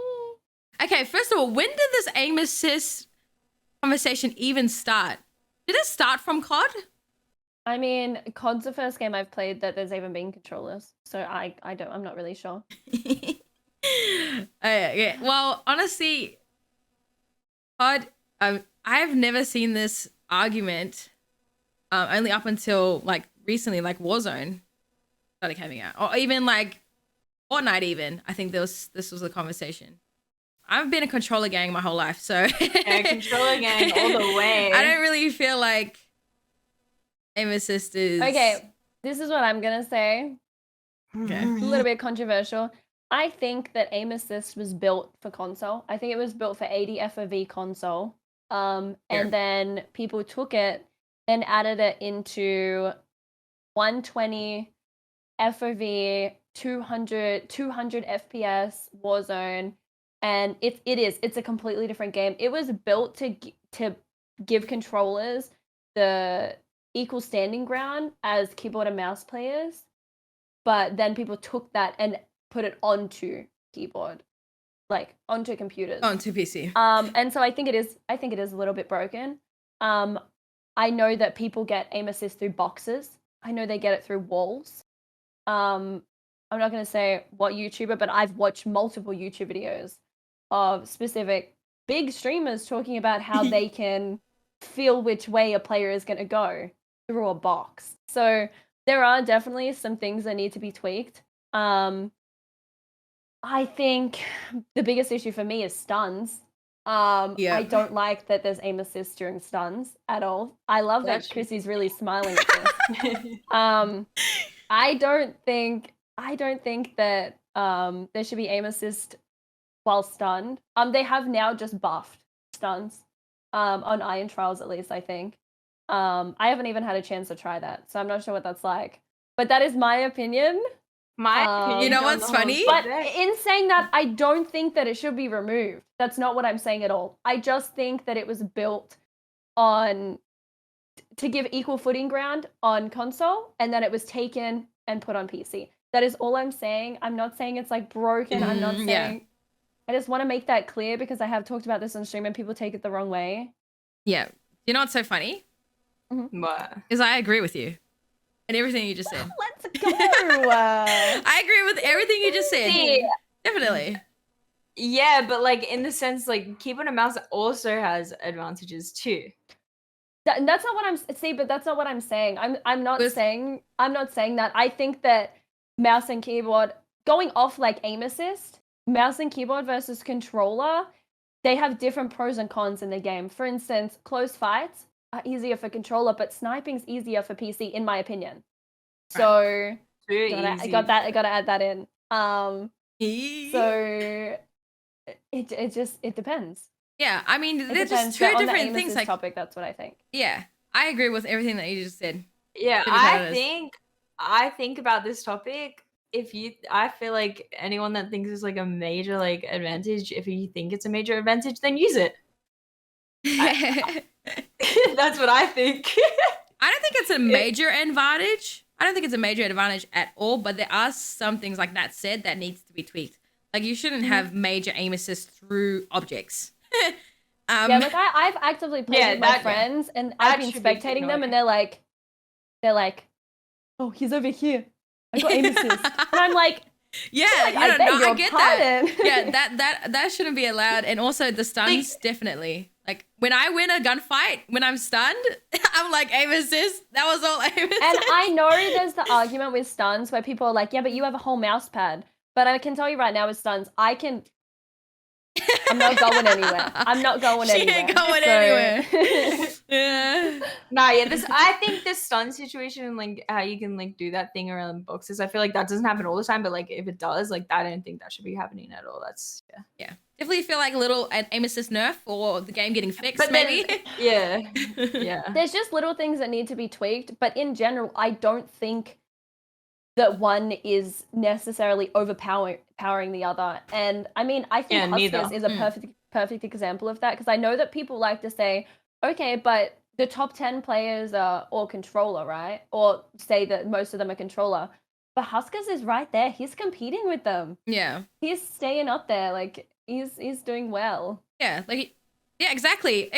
Okay, first of all, when did this aim assist conversation even start? Did it start from CoD? I mean, COD's the first game I've played that there's even been controllers, so I'm not really sure. Yeah. Well, honestly, CoD, I've never seen this argument only up until like recently, like Warzone started coming out, or even like Fortnite. Even I think this was a conversation. I've been a controller gang my whole life, so Yeah, controller gang all the way. I don't really feel like aim assist is Okay, this is what I'm gonna say. Okay. A little bit controversial. I think that aim assist was built for console. I think it was built for 80 FOV console. And then people took it and added it into 120 FOV, 200 FPS Warzone, and it's a completely different game. It was built to give controllers the equal standing ground as keyboard and mouse players, but then people took that and put it onto keyboard, like onto computers, onto PC. And so I think it is a little bit broken. I know that people get aim assist through boxes. I know they get it through walls. I'm not going to say what YouTuber, but I've watched multiple YouTube videos of specific big streamers talking about how they can feel which way a player is going to go through a box. So there are definitely some things that need to be tweaked. I think the biggest issue for me is stuns. I Yep. don't like that there's aim assist during stuns at all. I love that That's true. Qrissy's really smiling at this. I don't think that there should be aim assist while stunned. They have now just buffed stuns. On Iron Trials at least, I think. I haven't even had a chance to try that, so I'm not sure what that's like. But that is my opinion. My opinion. You know on what's the whole funny? But subject. in saying that, I don't think that it should be removed. That's not what I'm saying at all. I just think that it was built on to give equal footing ground on console, and then it was taken and put on PC. That is all I'm saying. I'm not saying it's like broken. I'm not saying. Yeah. I just want to make that clear because I have talked about this on stream and people take it the wrong way. Yeah. You know what's so funny? What? Is I agree with you and everything you just said. Let's go. I agree with everything you just said. See, Definitely. yeah, but like in the sense, like keyboard and mouse also has advantages too. That's not what I'm but that's not what I'm saying. I'm not With- saying that. I think that mouse and keyboard going off like aim assist, mouse and keyboard versus controller, they have different pros and cons in the game. For instance, close fights are easier for controller, but sniping's easier for PC in my opinion. So Too I easy. got that. I got to add that in. So it depends. Yeah, I mean, It they're depends. just two But on the different aim things. assist Like, topic, that's what I think. yeah, I agree with everything that you just said. Yeah, TIMECODES. I think about this topic. I feel like anyone that thinks it's like a major like advantage, if you think it's a major advantage, then use it. That's what I think. I don't think it's a major advantage. I don't think it's a major advantage at all, but there are some things like that said that needs to be tweaked. Like you shouldn't have major aim assist through objects. Yeah, like I've actively played with my friends and I've been should be spectating taken them and away. they're like, oh, he's over here. I got aim assist. And I'm like, yeah, I beg your I get that. pardon. Yeah, that shouldn't be allowed. And also the stuns, definitely. Like when I win a gunfight, when I'm stunned, I'm like aim assist. That was all aim assist. And I know there's the argument with stuns where people are like, yeah, but you have a whole mouse pad. But I can tell you right now with stuns, I'm not going anywhere. I'm not going She anywhere. ain't going anywhere. Yeah. Nah, yeah, I think the stun situation and like how you can like do that thing around boxes, I feel like that doesn't happen all the time, but like if it does, like I don't think that should be happening at all. That's Yeah. Definitely feel like a little aim assist nerf or the game getting fixed, But then- maybe. yeah. There's just little things that need to be tweaked, but in general, I don't think that one is necessarily overpowering the other. And I mean, I think neither. Huskers is a perfect example of that because I know that people like to say, okay, but the top 10 players are all controller, right? Or say that most of them are controller. But Huskers is right there. He's competing with them. Yeah. He's staying up there. Like he's doing well. Yeah. Like, yeah, exactly.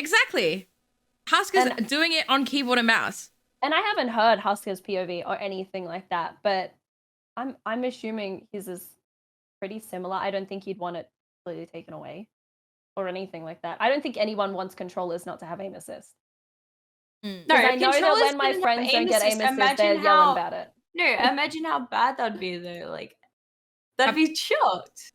Huskers doing it on keyboard and mouse. And I haven't heard Huskers POV or anything like that, but I'm assuming his is pretty similar. I don't think he'd want it completely taken away or anything like that. I don't think anyone wants controllers not to have aim assist. No, I know that controllers when my couldn't have friends don't get aim assist, Imagine they're yelling about it. No, imagine how bad that'd be though. Like that'd be shocked.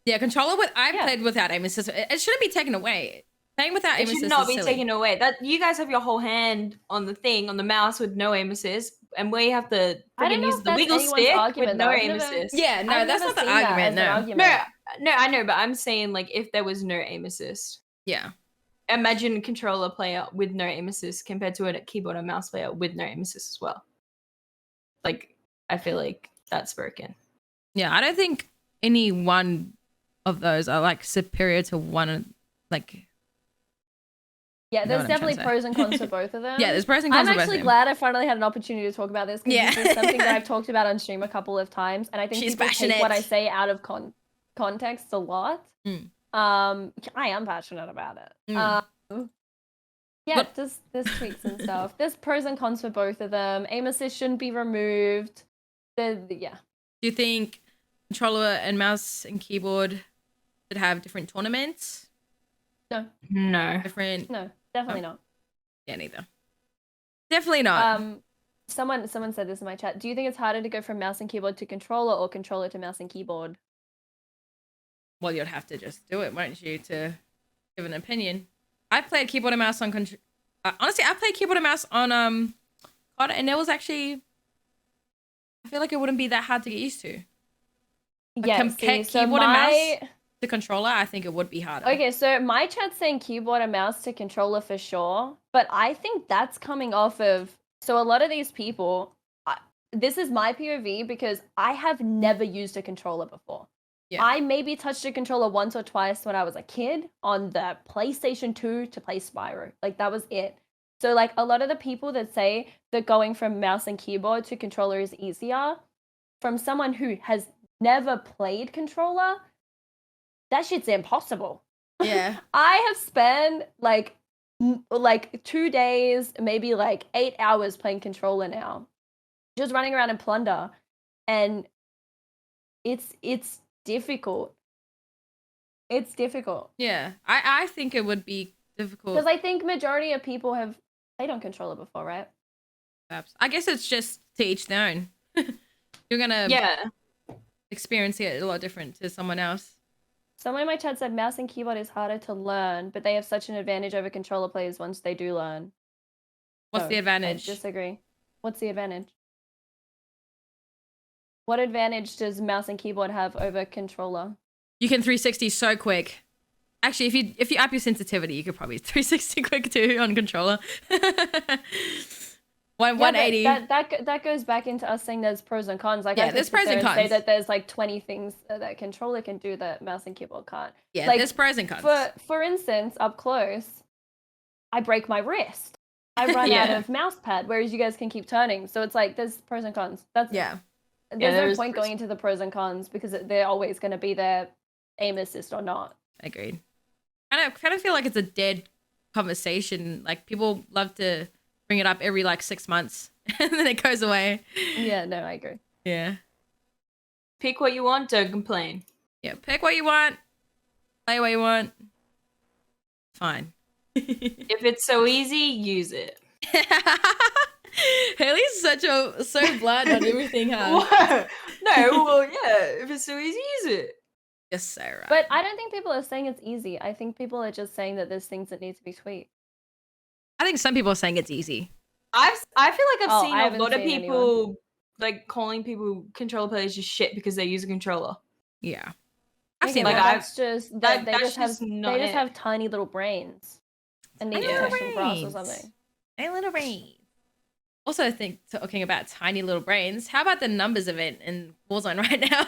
Yeah, controller I've played without aim assist. It shouldn't be taken away. Playing without aim It assist should not is be silly. taken away. That you guys have your whole hand on the thing on the mouse with no aim assist, and we have to I don't freaking know use if the that's wiggle anyone's stick argument, with no though. I've aim never- assist. Yeah, no, I've that's never not the seen that argument. as an No. argument. No, I know, but I'm saying like if there was no aim assist, Yeah. imagine a controller player with no aim assist compared to a keyboard and mouse player with no aim assist as well. Like I feel like that's broken. Yeah, I don't think any one of those are like superior to one. Like, Yeah, know there's what I'm trying definitely to say. pros and cons for both of them. yeah, there's pros and cons. I'm for both actually of them. glad I finally had an opportunity to talk about this because Yeah. this is something that I've talked about on stream a couple of times, and I think She's people passionate. take what I say out of context a lot. Mm. I am passionate about it. Mm. Yeah, But- there's tweaks and stuff. There's pros and cons for both of them. Aim assist shouldn't be removed. Yeah. Do you think controller and mouse and keyboard should have different tournaments? No. Different? No, definitely not. Yeah, neither. Definitely not. Someone said this in my chat. Do you think it's harder to go from mouse and keyboard to controller or controller to mouse and keyboard? Well, you'd have to just do it, won't you? To give an opinion. I played keyboard and mouse on honestly, I played keyboard and mouse on CoD, and it was actually, I feel like it wouldn't be that hard to get used to. Yeah, see, so keyboard and mouse to controller, I think it would be harder. Okay, so my chat's saying keyboard and mouse to controller for sure, but I think that's coming off of, so a lot of these people, this is my POV because I have never used a controller before. Yeah. I maybe touched a controller once or twice when I was a kid on the PlayStation 2 to play Spyro. Like, that was it. So, like, a lot of the people that say that going from mouse and keyboard to controller is easier, from someone who has never played controller, that shit's impossible. Yeah. I have spent, like 2 days, maybe, like, 8 hours playing controller now. Just running around in Plunder. And it's difficult. It's difficult. Yeah, I think it would be difficult because I think majority of people have played on controller before, right? Perhaps. I guess it's just to each their own. You're gonna experience it a lot different to someone else. Someone in my chat said mouse and keyboard is harder to learn, but they have such an advantage over controller players once they do learn. What's the advantage? I disagree. What's the advantage? What advantage does mouse and keyboard have over controller? You can 360 so quick. Actually, if you up your sensitivity, you could probably 360 quick too on controller. 180. That goes back into us saying there's pros and cons. Like, yeah, there's pros and cons. Say that there's like 20 things that controller can do that mouse and keyboard can't. Yeah, like, there's pros and cons. For instance, up close, I break my wrist. I run out of mouse pad, whereas you guys can keep turning. So it's like there's pros and cons. There's no point going into the pros and cons because they're always going to be there, aim assist or not. Agreed. I kind of feel like it's a dead conversation. Like, people love to bring it up every like 6 months and then it goes away. Yeah, no, I agree. Yeah. Pick what you want, don't complain. Yeah, pick what you want, play what you want. Fine. If it's so easy, use it. Haley's so blunt on everything, huh? What? No, well, yeah. If it's so easy, use it. Yes, Sarah. But I don't think people are saying it's easy. I think people are just saying that there's things that need to be tweaked. I think some people are saying it's easy. I feel like I've seen a lot of people anyone. like calling people controller players just shit because they use a controller. Yeah, I've seen like that. They just have tiny little brains and need to touch some grass or something. Tiny little brains. Also, I think, talking about tiny little brains, how about the numbers event in Warzone right now?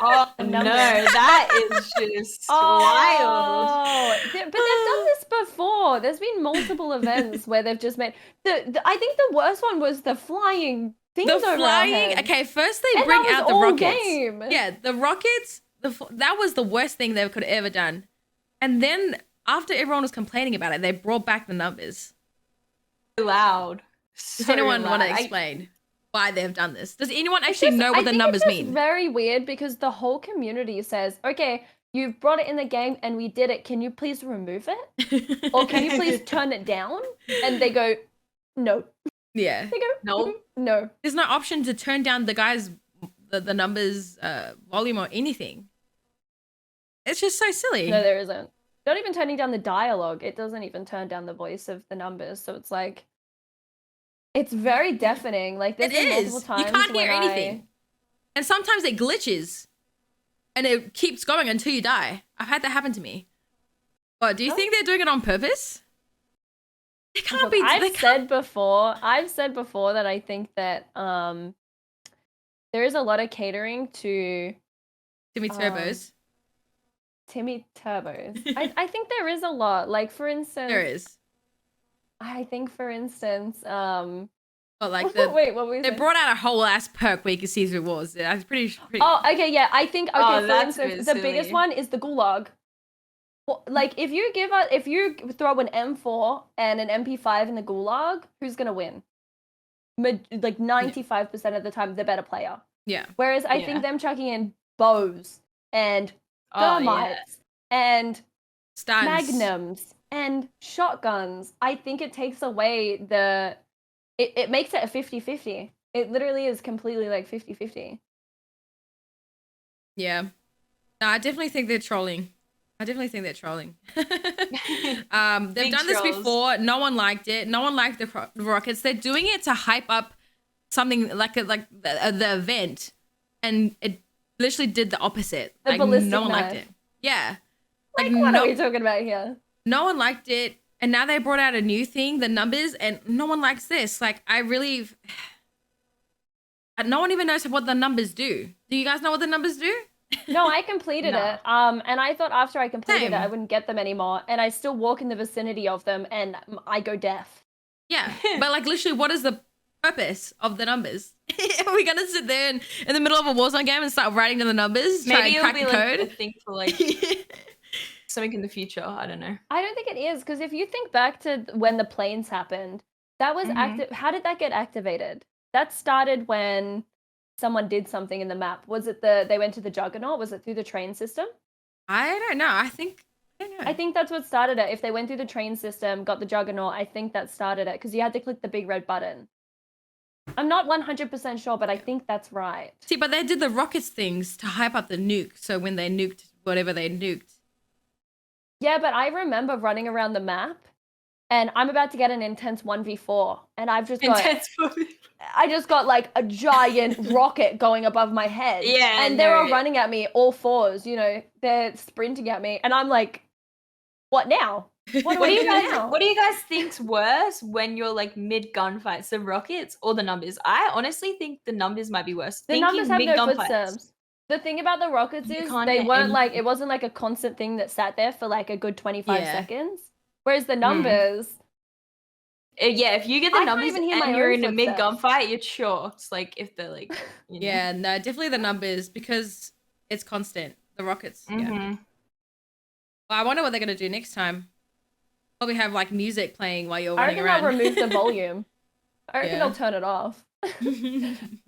Oh, no, that is just wild. But they've done this before. There's been multiple events where they've just made... I think the worst one was the flying things over our heads. Okay, first they bring out the rockets. Game. Yeah, the rockets, that was the worst thing they could have ever done. And then, after everyone was complaining about it, they brought back the numbers. Loud. Does anyone want to explain why they've done this? Does anyone actually know what the numbers mean? It's very weird because the whole community says, okay, you've brought it in the game and we did it. Can you please remove it? Or can you please turn it down? And they go, no. Yeah. They go, no. There's no option to turn down the numbers volume or anything. It's just so silly. No, there isn't. Not even turning down the dialogue. It doesn't even turn down the voice of the numbers. So it's like, it's very deafening. Like, there's been multiple times you can't hear anything. And sometimes it glitches. And it keeps going until you die. I've had that happen to me. But do you think they're doing it on purpose? It can't be. I've said before that I think that there is a lot of catering to Timmy Turbos. Timmy Turbos. I think there is a lot. Like, for instance, there is. I think, for instance, but like wait, what were we saying? They brought out a whole ass perk where you can see through walls. That's pretty. Oh, okay, yeah. I think for that's instance, the biggest one is the gulag. Well, like, if you throw an M4 and an MP5 in the gulag, who's gonna win? Like 95% of the time, the better player. Yeah. Whereas I think them chucking in bows and thermites and stuns, magnums and shotguns, I think it takes away it makes it a 50-50. It literally is completely like 50-50. Yeah. No, I definitely think they're trolling. I definitely think they're trolling. They've Big done this trolls. before. No one liked it. No one liked the rockets. They're doing it to hype up something like the event, and it literally did the opposite. The like ballistic no one knife. liked it. Yeah, Like, what are we talking about here? no one liked it, and now they brought out a new thing, the numbers, and no one likes this. Like no one even knows what the numbers do. Do you guys know what the numbers do? No, I completed No. it. And I thought after I completed Same. it, I wouldn't get them anymore. And I still walk in the vicinity of them, and I go deaf. Yeah, but like literally, what is the purpose of the numbers? Are we gonna sit there in the middle of a Warzone game and start writing down the numbers, try Maybe and it'll crack be the like a code? thing for like something in the future. I don't know. I don't think it is, because if you think back to when the planes happened, that was active. How did that get activated? That started when someone did something in the map. Was it they went to the Juggernaut? Was it through the train system? I don't know. I don't know. I think that's what started it. If they went through the train system, got the Juggernaut, I think that started it, because you had to click the big red button. I'm not 100% sure, but I think that's right. See, but they did the rockets things to hype up the nuke. So when they nuked whatever they nuked. Yeah, but I remember running around the map, and I'm about to get an intense 1v4, and I've just got Intense. I just got like a giant rocket going above my head. Yeah, and they're all no. running at me, all fours, you know, they're sprinting at me, and I'm like, what now? What do What I do you do guys? now? What do you guys think's worse when you're like mid gunfights, the rockets or the numbers? I honestly think the numbers might be worse. The Thinking numbers have no mid-gunfights. footsteps. The thing about the rockets You is can't they get weren't like, anything. it wasn't like a constant thing that sat there for like a good 25 Yeah. seconds. Whereas the numbers, Yeah, if you get I the can't numbers even hear my and you're own in a mid footsteps. gunfight, you're sure. It's like if they're like, you know. Yeah, no, definitely the numbers because it's constant. The rockets. Yeah. Mhm. Well, I wonder what they're gonna do next time. Probably have like music playing while you're I running reckon around. they'll remove the volume. I reckon Yeah. they'll turn it off.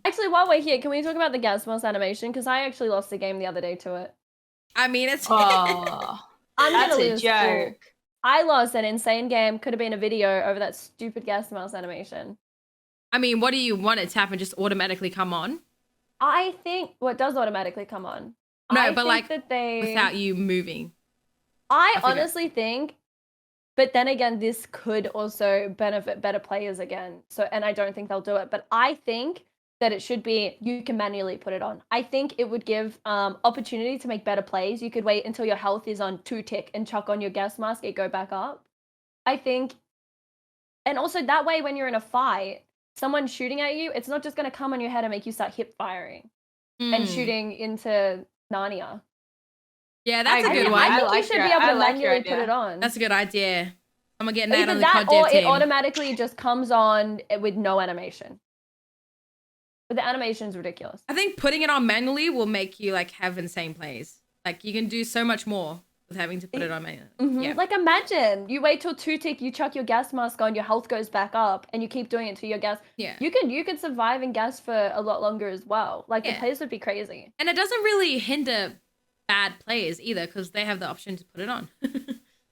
Actually, while we're here, can we talk about the gas mask animation? Because I actually lost the game the other day to it. I mean, it's Oh, I'm that's gonna a lose. joke. I lost an insane game. Could have been a video over that stupid gas mask animation. I mean, what do you want it to happen? Just automatically come on? I think what does automatically come on. No, I but think like that they. without you moving. I figure- honestly think, but then again, this could also benefit better players again. So, and I don't think they'll do it. But I think that it should be you can manually put it on. I think it would give opportunity to make better plays. You could wait until your health is on 2 tick and chuck on your gas mask. It go back up. I think, and also that way when you're in a fight, someone shooting at you, it's not just going to come on your head and make you start hip firing and Mm. shooting into Narnia. Yeah, that's I a agree. good I one. think like you should your- be able I to like your manually put idea. it on. That's a good idea. I'm gonna get Nat Either on the that COD or dev it team. automatically just comes on with no animation. But the animation's ridiculous. I think putting it on manually will make you like have insane plays. Like you can do so much more with having to put it on manually. Yeah. Like imagine you wait till 2 tick, you chuck your gas mask on, your health goes back up, and you keep doing it to your gas. Yeah. You could survive in gas for a lot longer as well. Like the Yeah. plays would be crazy. And it doesn't really hinder bad players either because they have the option to put it on.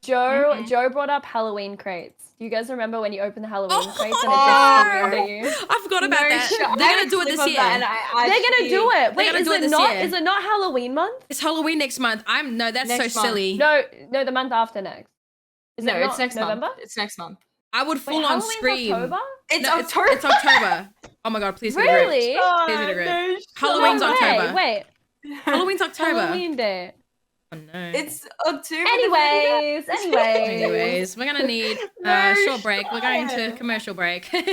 Joe brought up Halloween crates. Do you guys remember when you opened the Halloween crates and it just Oh. screamed at you? I forgot about No that. shit. I They're had gonna a do it clip this of year. that and I They're gonna do it. Wait, gonna is do it it this not? year. Is it not Halloween month? It's Halloween next month. No, that's Next so month. silly. No, the month after next. Is No, it it's not next November? month. It's next month. I would Wait, full on Halloween's scream. October? It's No, October. It's October. Oh my god, please hit a group. Really? Please hit a group. Halloween's No way. October. Wait, Halloween's October. Halloween day. Oh no. It's October. Anyways, We're gonna need No short break. We're going to shit. commercial break. To be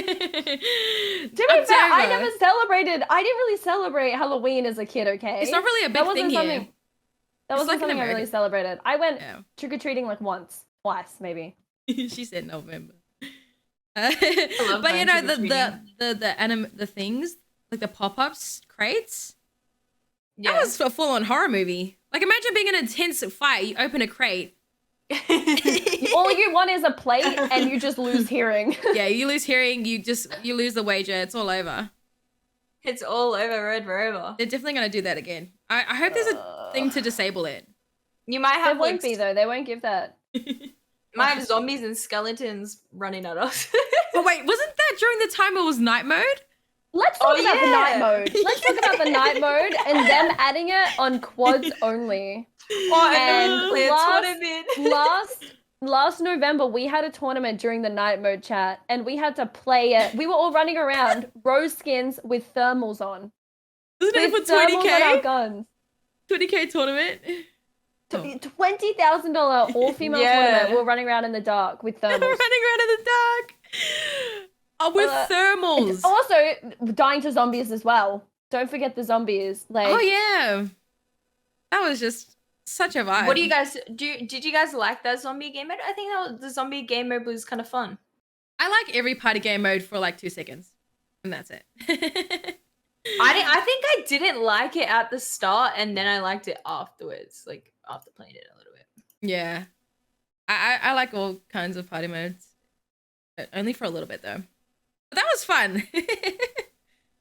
fair, I never celebrated. I didn't really celebrate Halloween as a kid. Okay, It's not really a big that wasn't thing something. here. That It's wasn't like an something I really American- celebrated. I went Yeah. trick or treating like once, twice, maybe. She said November. love But you going know trick-or-treating. the things like the pop-ups crates. Yeah. That was a full-on horror movie. Like imagine being in an intense fight. You open a crate. All you want is a plate, and you just lose hearing. Yeah, you lose hearing. You lose the wager. It's all over. It's all over Red Rover. They're definitely gonna do that again. I hope there's a thing to disable it. You might There have won't like be though. They won't give that. might have zombies and skeletons running at us. Oh wait, wasn't that during the time it was night mode? Let's talk Oh, about the night yeah. mode. Let's talk about the night mode and them adding it on quads only. Oh, And and last last November we had a tournament during the night mode chat, and we had to play it. We were all running around rose skins with thermals on. Isn't it With for thermals on our 20k? guns. 20k tournament. $20,000 all-female tournament. We were running around in the dark with thermals. Running around in the dark. Oh, with thermals. Also, dying to zombies as well. Don't forget the zombies. Like, oh yeah, that was just such a vibe. What do you guys did you guys like that zombie game mode? I think the zombie game mode was kind of fun. I like every party game mode for like 2 seconds, and that's it. I think I didn't like it at the start, and then I liked it afterwards, like after playing it a little bit. Yeah, I like all kinds of party modes, but only for a little bit though. But that was fun.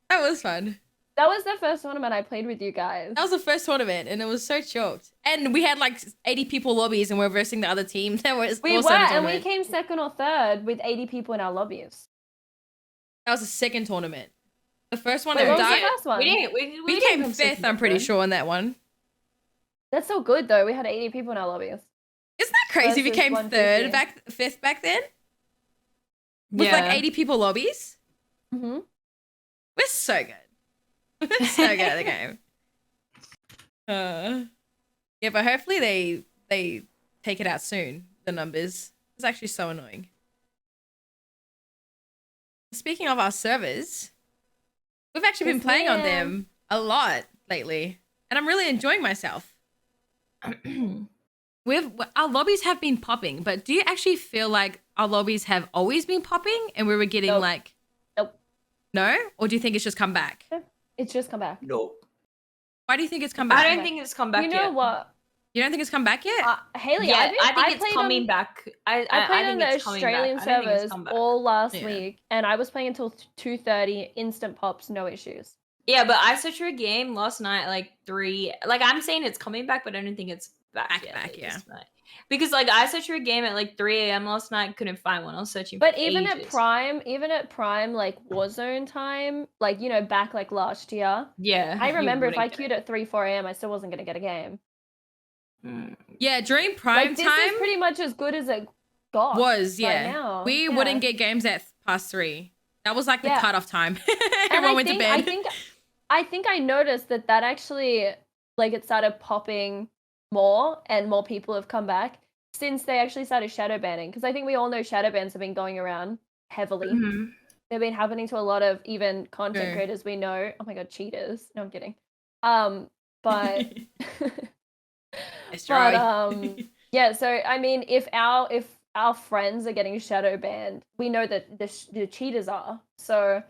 That was fun. that was the first tournament I played with you guys. That was the first tournament, and it was so choked. And we had like 80 people lobbies, and we're versing the other team. That was We also were, a and tournament. we came second or third with 80 people in our lobbies. That was the second tournament. The first one Wait, that what was the died. first one? We didn't came come fifth, second I'm pretty or sure, on that one. That's so good though. We had 80 people in our lobbies. Isn't that crazy? We Versus came 150. fifth back then? With Yeah. like 80 people lobbies? Mm-hmm. We're so good. We're so good at the game. Yeah, but hopefully they take it out soon, the numbers. It's actually so annoying. Speaking of our servers, we've actually been Yes, playing on ma'am. them a lot lately, and I'm really enjoying myself. Our lobbies have been popping, but do you actually feel like our lobbies have always been popping and we were getting Nope. like Nope. no? Or do you think it's just come back? It's just come back. Nope. Why do you think it's come I back? don't think it's come back You know yet. what? You don't think it's come back yet? Haley, Yeah, I think it's played coming back. I played on think the it's coming back. Australian I don't think it's servers come back. all last Yeah. week, and I was playing until 2:30, instant pops, no issues. Yeah, but I searched for a game last night at like 3. Like I'm saying it's coming back, but I don't think it's back yet. Back, like, yeah. this night. Because like I searched for a game at like 3 a.m. last night, couldn't find one. I was searching But for even ages. at prime, like Warzone time, like back like last year, Yeah. I you remember if I wouldn't get queued at 3-4 a.m., I still wasn't gonna get a game. it. Mm. Yeah, during prime Like this time is pretty much as good as it got. was, right yeah. now. We Yeah. wouldn't get games at past 3. That was like the Yeah. cutoff time. And Everyone went to bed. I think I noticed that actually, like, it started popping more and more people have come back since they actually started shadow banning. Because I think we all know shadow bans have been going around heavily. Mhm. They've been happening to a lot of even content True. creators we know. Oh my god, cheaters. No, I'm kidding. But Destroy. but yeah, so I mean, if our friends are getting shadow banned, we know that the cheaters are. So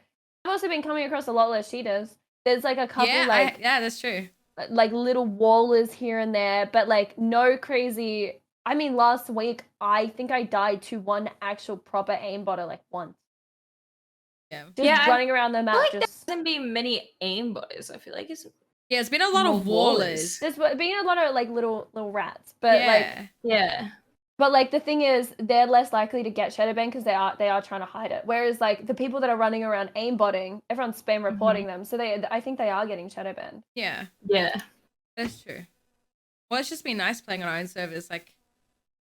I've also been coming across a lot less cheaters. There's like a couple yeah, yeah, that's true. like little wallers here and there, but like no crazy. I mean, last week I think I died to one actual proper aimbotter like once. Yeah. Just Yeah, I running around the map. I feel like there Just hasn't been many aimbotters. I feel like it's Yeah, it's been a lot of More wallers. there's been a lot of like little rats, but like. Yeah. yeah. But like the thing is, they're less likely to get shadow banned because they are trying to hide it. Whereas like the people that are running around aimbotting, everyone's spam reporting them, so I think they are getting shadow banned. Yeah, Yeah. that's true. Well, it's just been nice playing on our own servers. Like,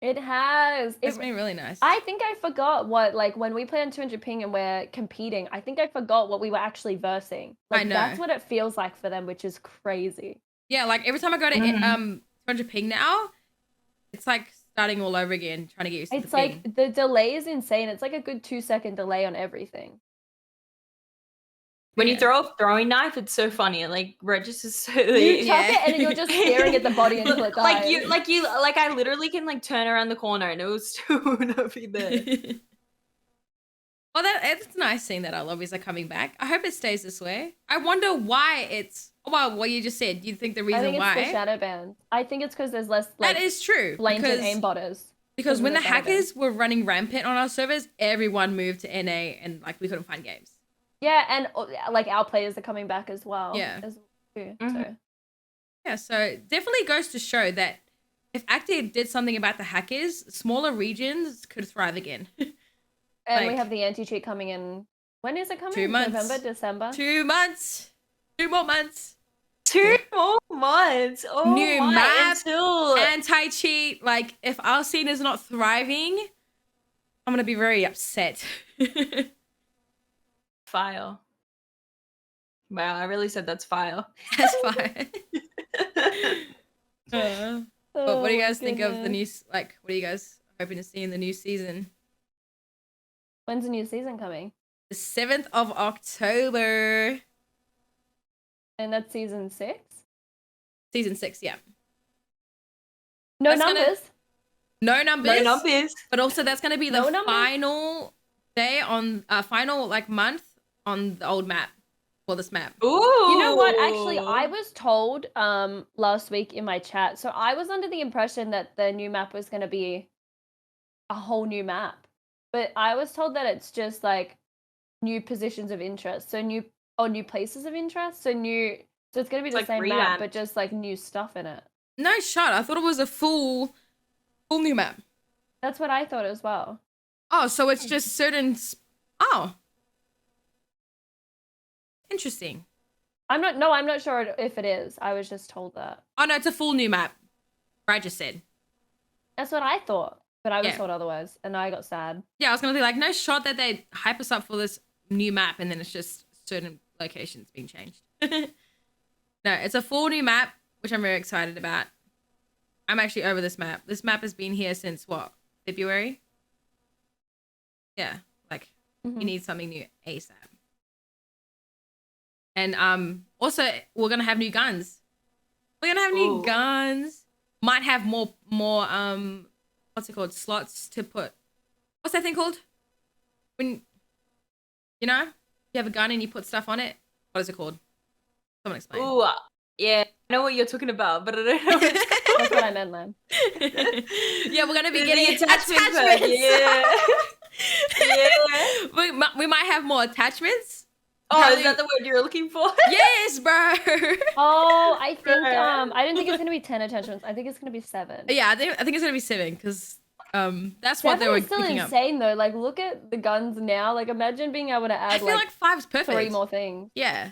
It has. it's been really nice. I think I forgot what like when we play on 200 ping and we're competing. I think I forgot what we were actually versing. Like I know. that's what it feels like for them, which is crazy. Yeah, like every time I go to 200 ping now, it's like starting all over again, trying to get used to It's the ping. like the delay is insane. It's like a good 2-second delay on everything. When you Yeah. throw a throwing knife, it's so funny. It like registers so You Yeah. chuck it and then you're just staring at the body until it dies. like I literally can like turn around the corner and it will still not be there. Well, it's nice seeing that our lobbies are coming back. I hope it stays this way. I wonder why it's. Well, what you just said. You think the I reason think it's why? the shadow ban. I think it's because there's less like That is true. blatant aimbotters. Because when the of the shadow ban. hackers were running rampant on our servers, everyone moved to NA and like we couldn't find games. Yeah, and like our players are coming back as well. Yeah. As well too, Mhm. so. Yeah, so it definitely goes to show that if Active did something about the hackers, smaller regions could thrive again. And we Like- have the anti-cheat coming in. When is it coming? 2 months. November, December? 2 months. 2 more months. 2 more months. Oh New my, map, until anti-cheat. Like, if our scene is not thriving, I'm gonna be very upset. file. Wow, I really said that's file. That's fine. But what do you guys think of the new? Like, what are you guys hoping to see in the new season? When's the new season coming? The 7th of October. And that's season 6? Season 6, yeah. No That's gonna- numbers. No numbers. No numbers. But also that's gonna be the No numbers? final day on final like month on the old map for this map. Ooh. You know what? Actually, I was told last week in my chat. So I was under the impression that the new map was going to be a whole new map. But I was told that it's just like new positions of interest. So new places of interest. So it's going to be the like same map revamped. but just like new stuff in it. No shot. I thought it was a full new map. That's what I thought as well. Oh, so it's just certain. Oh, interesting. I'm not sure if it is. I was just told that. Oh no, it's a full new map. I just said. That's what I thought. But I was Yeah. told otherwise. And I got sad. Yeah, I was gonna be like, no shot that they hype us up for this new map and then it's just certain locations being changed. No, it's a full new map, which I'm very excited about. I'm actually over this map. This map has been here since what? February? Yeah, like you need something new ASAP. And also we're gonna have new guns. We're gonna have new Ooh. guns. Might have more what's it called? Slots to put. What's that thing called? When you have a gun and you put stuff on it. What is it called? Someone explain. Ooh, yeah, I know what you're talking about, but I don't know what it's called. That's what I meant, man. Yeah, we're gonna be The getting attachment attachments. pack, yeah. We might have more attachments. Oh, is Apparently- that the word you were looking for? Yes, bro. Oh, I think I don't think it's gonna be 10 attachments. I think it's gonna be 7. Yeah, I think it's gonna be 7 because that's what 7 they were is still picking up. insane though. Like, look at the guns now. Like, imagine being able to I add feel like 5's perfect. 3 more things. Yeah.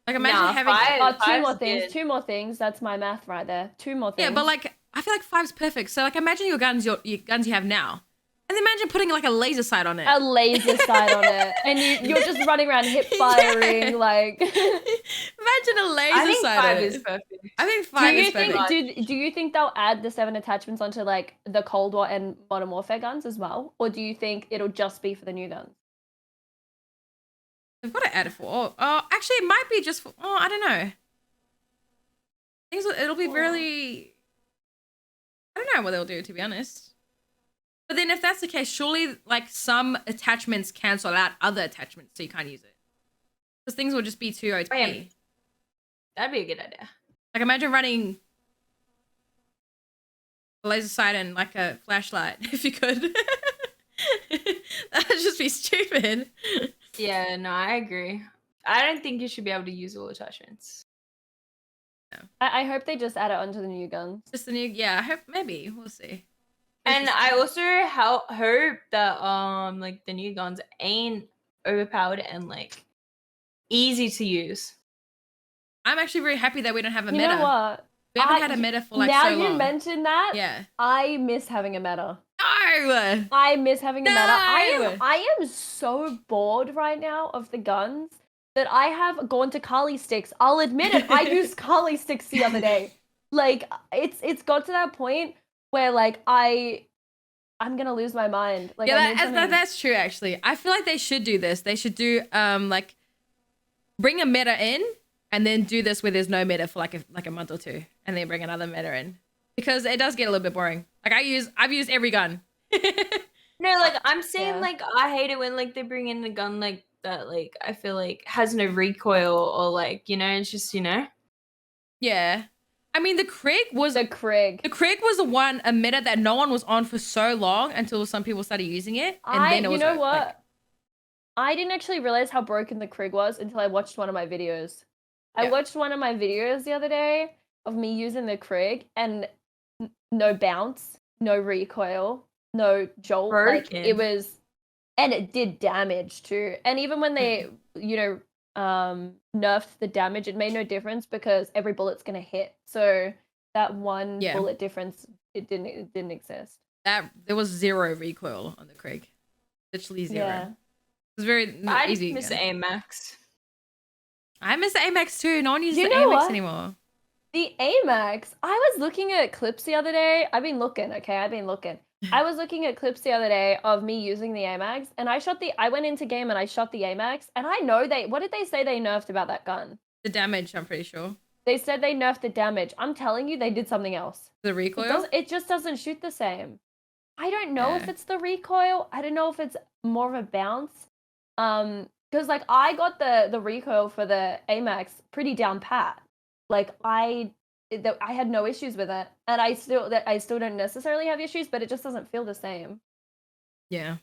Like imagine Nah, having. 5 Oh, 2 5's more things. good. 2 more things. That's my math right there. 2 more things. Yeah, but like I feel like 5's perfect. So like imagine your guns you have now, and imagine putting like a laser sight on it. a laser sight on it, and you're just running around hip firing. Yeah. Like, Imagine a laser I think sight 5 on is it. perfect. I think do 5 you is think perfect. do you think they'll add the 7 attachments onto like the Cold War and Modern Warfare guns as well, or do you think it'll just be for the new guns? They've got to add it for. Oh, actually, it might be just for. Oh, I don't know. It'll be really. I don't know what they'll do, to be honest. But then, if that's the case, surely like some attachments cancel out other attachments, so you can't use it. Because things will just be too OP. Wait. That'd be a good idea. Like imagine running a laser sight and like a flashlight, if you could. That would just be stupid. Yeah, no, I agree. I don't think you should be able to use all attachments. I hope they just add it onto the new guns. Just the new, yeah. I hope maybe we'll see. And I also hope that like the new guns ain't overpowered and like easy to use. I'm actually very happy that we don't have a You meta. know what? We haven't had a meta for like now so you long. mentioned that, Yeah. I miss having a meta. No. I miss having a meta. No! I am so bored right now of the guns that I have gone to Kali sticks. I'll admit it. I used Kali sticks the other day. Like it's got to that point where like I'm gonna lose my mind. Like I need something- that's true. Actually, I feel like they should do this. They should do like bring a meta in and then do this where there's no meta for like a month or two, and then bring another meta in because it does get a little bit boring. Like I've used every gun. No, like I'm saying Yeah. like I hate it when like they bring in a gun like that like I feel like has no recoil or like, it's just, Yeah, I mean the Krieg was the Krieg. a meta that no one was on for so long until some people started using it, and then it was you know like, what? I didn't actually realize how broken the Krieg was until I watched one of my videos. I Yeah. watched one of my videos the other day of me using the Krieg and no bounce, no recoil, no jolt. Like, Broken. it was, and it did damage too. And even when they, nerfed the damage, it made no difference because every bullet's gonna hit. So that one bullet difference, it didn't exist. There was 0 recoil on the Krieg. Literally 0. Yeah. It was very easy. I miss the AMAX. I miss the AMAX too. No one uses You the know AMAX what? anymore. The AMAX, I was looking at clips the other day. I've been looking, okay? I've been looking. I was looking at clips the other day of me using the AMAX, and I went into game and I shot the AMAX, and I know what did they say they nerfed about that gun? The damage, I'm pretty sure. They said they nerfed the damage. I'm telling you, they did something else. The recoil? It just doesn't shoot the same. I don't know if it's the recoil. I don't know if it's more of a bounce. Because like I got the recoil for the AMAX pretty down pat. Like I had no issues with it, and I still don't necessarily have issues, but it just doesn't feel the same. Yeah,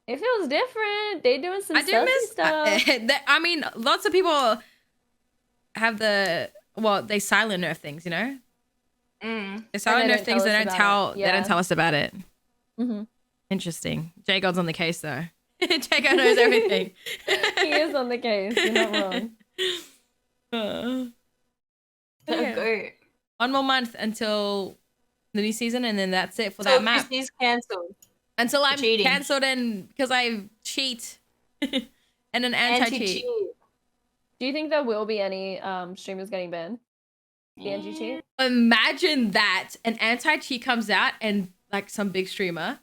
it feels different. They're doing some stuff. I mean, lots of people have they silent nerf things, you know. They silent nerf things. They don't tell. They don't tell us about it. Interesting. J-God's on the case though. J-God knows everything. He is on the case. You're not wrong. Okay. 1 more month until the new season, and then that's it for that map. Qrissy's cancelled. Until I'm cancelled, and because I cheat and an anti-cheat. Do you think there will be any streamers getting banned? The anti-cheat? Imagine that an anti-cheat comes out and like some big streamer.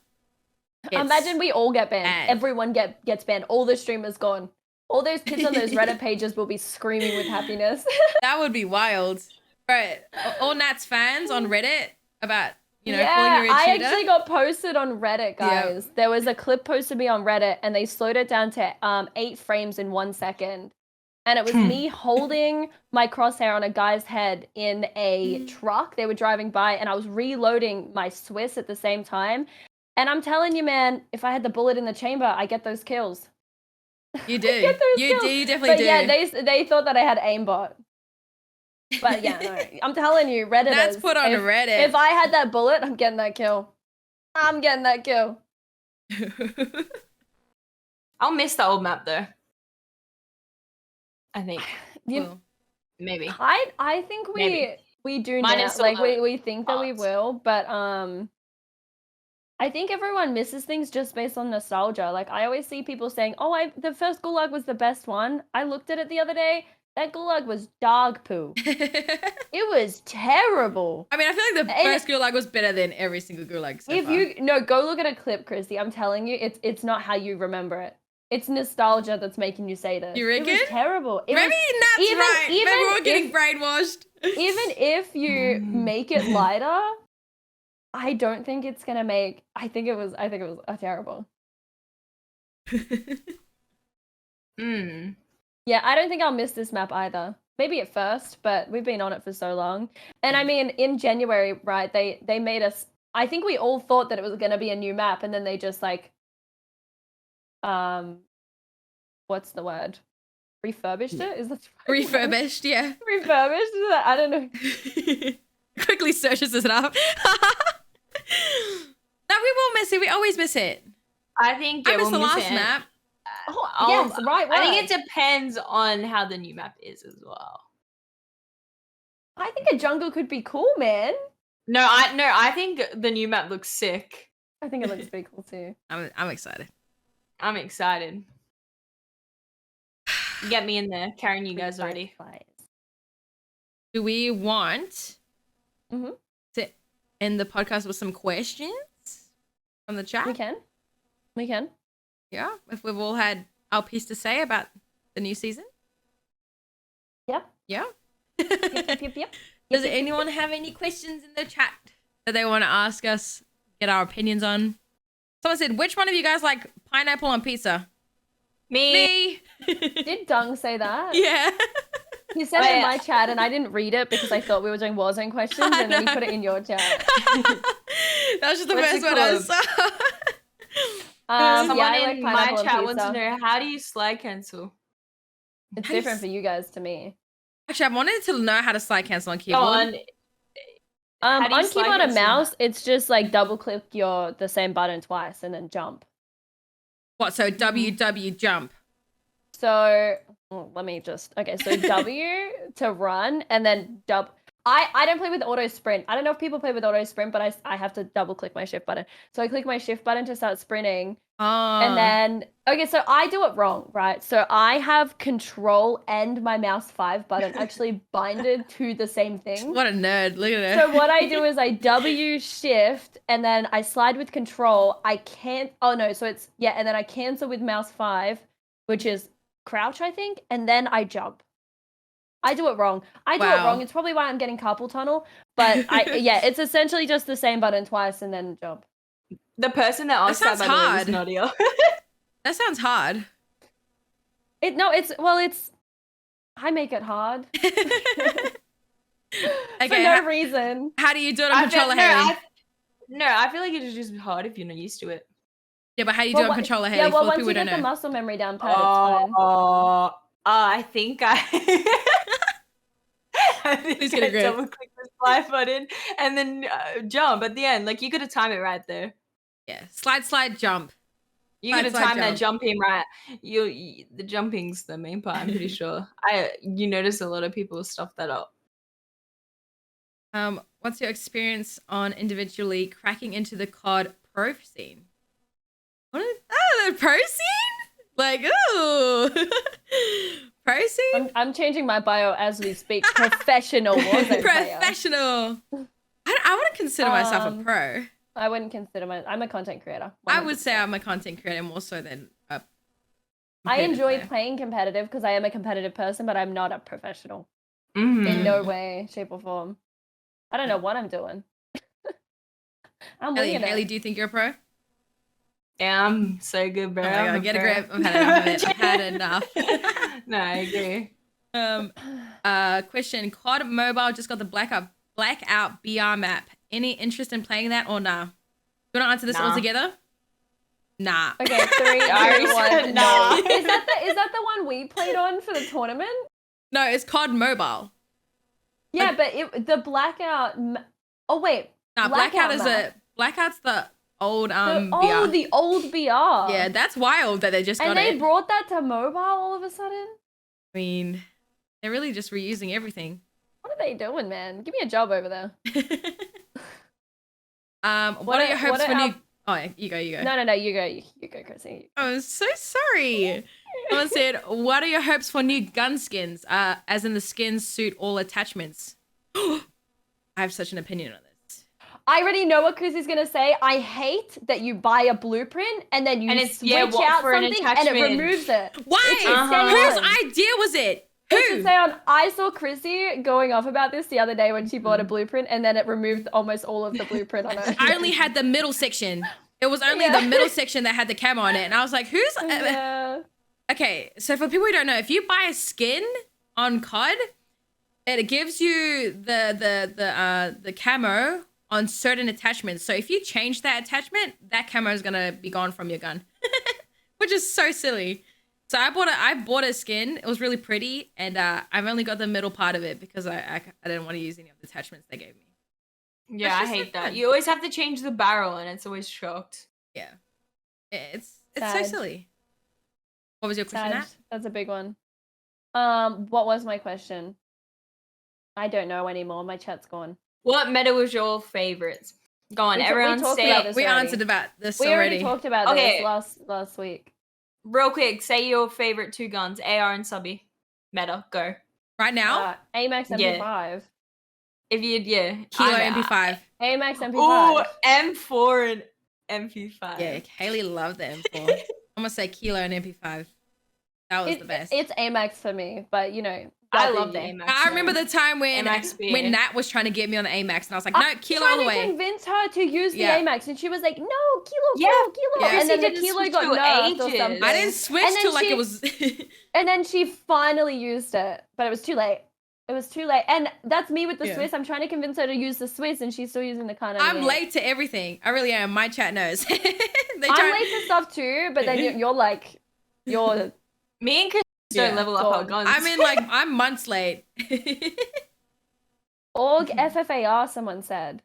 Imagine we all get banned. Everyone gets banned. All the streamers gone. All those kids on those Reddit pages will be screaming with happiness. That would be wild. Right. All Nats fans on Reddit about, calling you a cheater. I actually got posted on Reddit, guys. Yeah. There was a clip posted me on Reddit, and they slowed it down to 8 frames in 1 second. And it was me holding my crosshair on a guy's head in a truck. They were driving by, and I was reloading my Swiss at the same time. And I'm telling you, man, if I had the bullet in the chamber, I get those kills. You do. You definitely do. Yeah, they thought that I had aimbot. But yeah, no, I'm telling you, Reddit. That's put on Reddit. If I had that bullet, I'm getting that kill. I'm getting that kill. I'll miss the old map though. I think. Maybe. I think we do now. Like we think that we will, but I think everyone misses things just based on nostalgia. Like I always see people saying, "Oh, the first Gulag was the best one." I looked at it the other day. That Gulag was dog poo. It was terrible. I mean, I feel like the first Gulag was better than every single Gulag so far. Go look at a clip, Qrissy. I'm telling you, it's not how you remember it. It's nostalgia that's making you say this. You reckon? It was terrible. Maybe that's right. Maybe we're getting brainwashed. Even if you make it lighter, I don't think it's gonna make. I think it was terrible. Yeah, I don't think I'll miss this map either. Maybe at first, but we've been on it for so long. And I mean, in January, right? They made us. I think we all thought that it was gonna be a new map, and then they just like, what's the word? Refurbished it? Is that refurbished? Yeah. Refurbished? I don't know. Quickly searches it up. No, we will miss it. We always miss it. I think I missed the last map. Yes, right. I think it depends on how the new map is as well. I think a jungle could be cool, man. No, I think the new map looks sick. I think it looks pretty cool too. I'm excited. I'm excited. Get me in there, carrying you guys already. Do we want to end the podcast with some questions from the chat? We can. Yeah, if we've all had our piece to say about the new season. Yep. Yeah. Yep. Does anyone have any questions in the chat that they want to ask us, get our opinions on? Someone said, which one of you guys like pineapple on pizza? Me. Did Dung say that? Yeah. He said it in my chat, and I didn't read it because I thought we were doing Warzone questions, and then he put it in your chat. That was just the first one I saw. Someone in my chat wants to know, how do you slide cancel? It's different for you guys to me. Actually, I wanted to know how to slide cancel on keyboard. On keyboard and mouse, it's just like double click the same button twice and then jump. What? So WW jump. So let me just okay. So W to run, and then I don't play with auto sprint. I don't know if people play with auto sprint, but I have to double click my shift button. So I click my shift button to start sprinting. And then okay, so I do it wrong, right? So I have control and my mouse 5 button actually binded to the same thing. What a nerd. Look at it. So what I do is I W shift and then I slide with control. I can't so it's and then I cancel with mouse 5, which is crouch, I think, and then I jump. I do it wrong. I do it wrong. It's probably why I'm getting carpal tunnel, but it's essentially just the same button twice and then jump. The person that asked that, by the way, was Nadia. That sounds hard. It's I make it hard. Okay, for no reason. How do you do it on controller, Haylee? I feel like it's just hard if you're not used to it. Yeah, but how do you do it on controller, Haylee? Yeah, well, once people you don't get the know. muscle memory down pat, it's fine. I think I Please get a grip. double click the slide button and then jump at the end. Like, you gotta time it right there. Yeah, slide, jump. You gotta time that jumping right. The jumping's the main part. I'm pretty sure. You notice a lot of people stuff that up. What's your experience on individually cracking into the COD pro scene? What is the pro scene? Like, ooh, pro scene. I'm changing my bio as we speak. Professional Warzone player. Professional. I wouldn't consider myself a pro. I wouldn't consider I'm a content creator. 100%. I would say I'm a content creator more so than a I enjoy playing competitive because I am a competitive person, but I'm not a professional. Mm-hmm. In no way, shape, or form. I don't know what I'm doing. I'm Haylee, do you think you're a pro? Yeah, I'm so good, bro. Oh my God, get a grip. I've had enough of it. I've had enough. No, I agree. Question: COD Mobile just got the blackout BR map. Any interest in playing that or nah? You want to answer this all together? Nah. Okay, 3, 2, 1. Nah. Is that the one we played on for the tournament? No, it's COD Mobile. Yeah, but the blackout. Oh wait. Nah, blackout's the old BR. The old BR. Yeah, that's wild that they just got it. And they brought that to mobile all of a sudden. I mean, they're really just reusing everything. What are they doing, man? Give me a job over there. What are your hopes for new? Oh, you go. No, you go, Qrissy. I'm so sorry. Someone said, "What are your hopes for new gun skins? As in the skins suit all attachments." I have such an opinion on this. I already know what Qrissy's gonna say. I hate that you buy a blueprint and then you switch out something and it removes it. Why? Whose idea was it? Who? It should say on. I saw Qrissy going off about this the other day when she bought a blueprint and then it removed almost all of the blueprint on it. I only had the middle section. It was only the middle section that had the camo on it, and I was like, "Who's?" Okay, so for people who don't know, if you buy a skin on COD, it gives you the camo on certain attachments. So if you change that attachment, that camo is gonna be gone from your gun, which is so silly. So I bought a skin. It was really pretty, and I've only got the middle part of it because I didn't want to use any of the attachments they gave me. Yeah, I hate that. You always have to change the barrel, and it's always shocked. Yeah, it's so silly. What was your question, Nat? That's a big one. What was my question? I don't know anymore. My chat's gone. What meta was your favorites? Go on, everyone say. We answered about this already. We already talked about this last week. Real quick, say your favorite 2 guns, AR and subby. Meta, go. Right now? AMAX MP5. Yeah. If you, Kilo MP5. AMAX MP5. Oh, M4 and MP5. Yeah, Haylee loved the M4. I'm gonna say Kilo and MP5. That was the best. It's AMAX for me, but you know. I love the AMAX. I remember the time when Nat was trying to get me on the AMAX, and I was like, no, Kilo all the way. I was trying to convince her to use the AMAX, and she was like, no, Kilo. Yeah. And then the Kilo got nerfed or something. I didn't switch till like it was... And then she finally used it, but it was too late. It was too late. And that's me with the Swiss. I'm trying to convince her to use the Swiss, and she's still using the kind of... I'm late to everything. I really am. My chat knows. I'm late to stuff too, but then you're like... Me and Chris don't level up our guns. I mean, like, I'm months late. Org FFAR, someone said.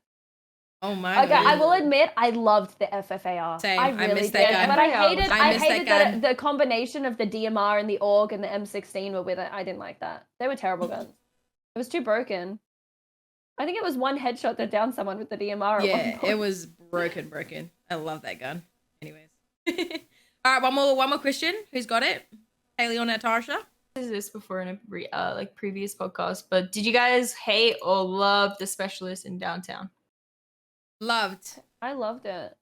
Oh my Okay, I God. will admit I loved the FFAR. Same, I I really missed did. that gun. But I hated I I missed that hated gun. that the combination of the DMR and the AUG and the M16 were with it. I didn't like that. They were terrible guns. It was too broken. I think it was one headshot that downed someone with the DMR at one Yeah, point. it was broken. I love that gun. Anyways. All right, one more question. Who's got it? Haylee or Natarsha? This before in a like previous podcast, but did you guys hate or love the specialist in downtown? Loved. I loved it.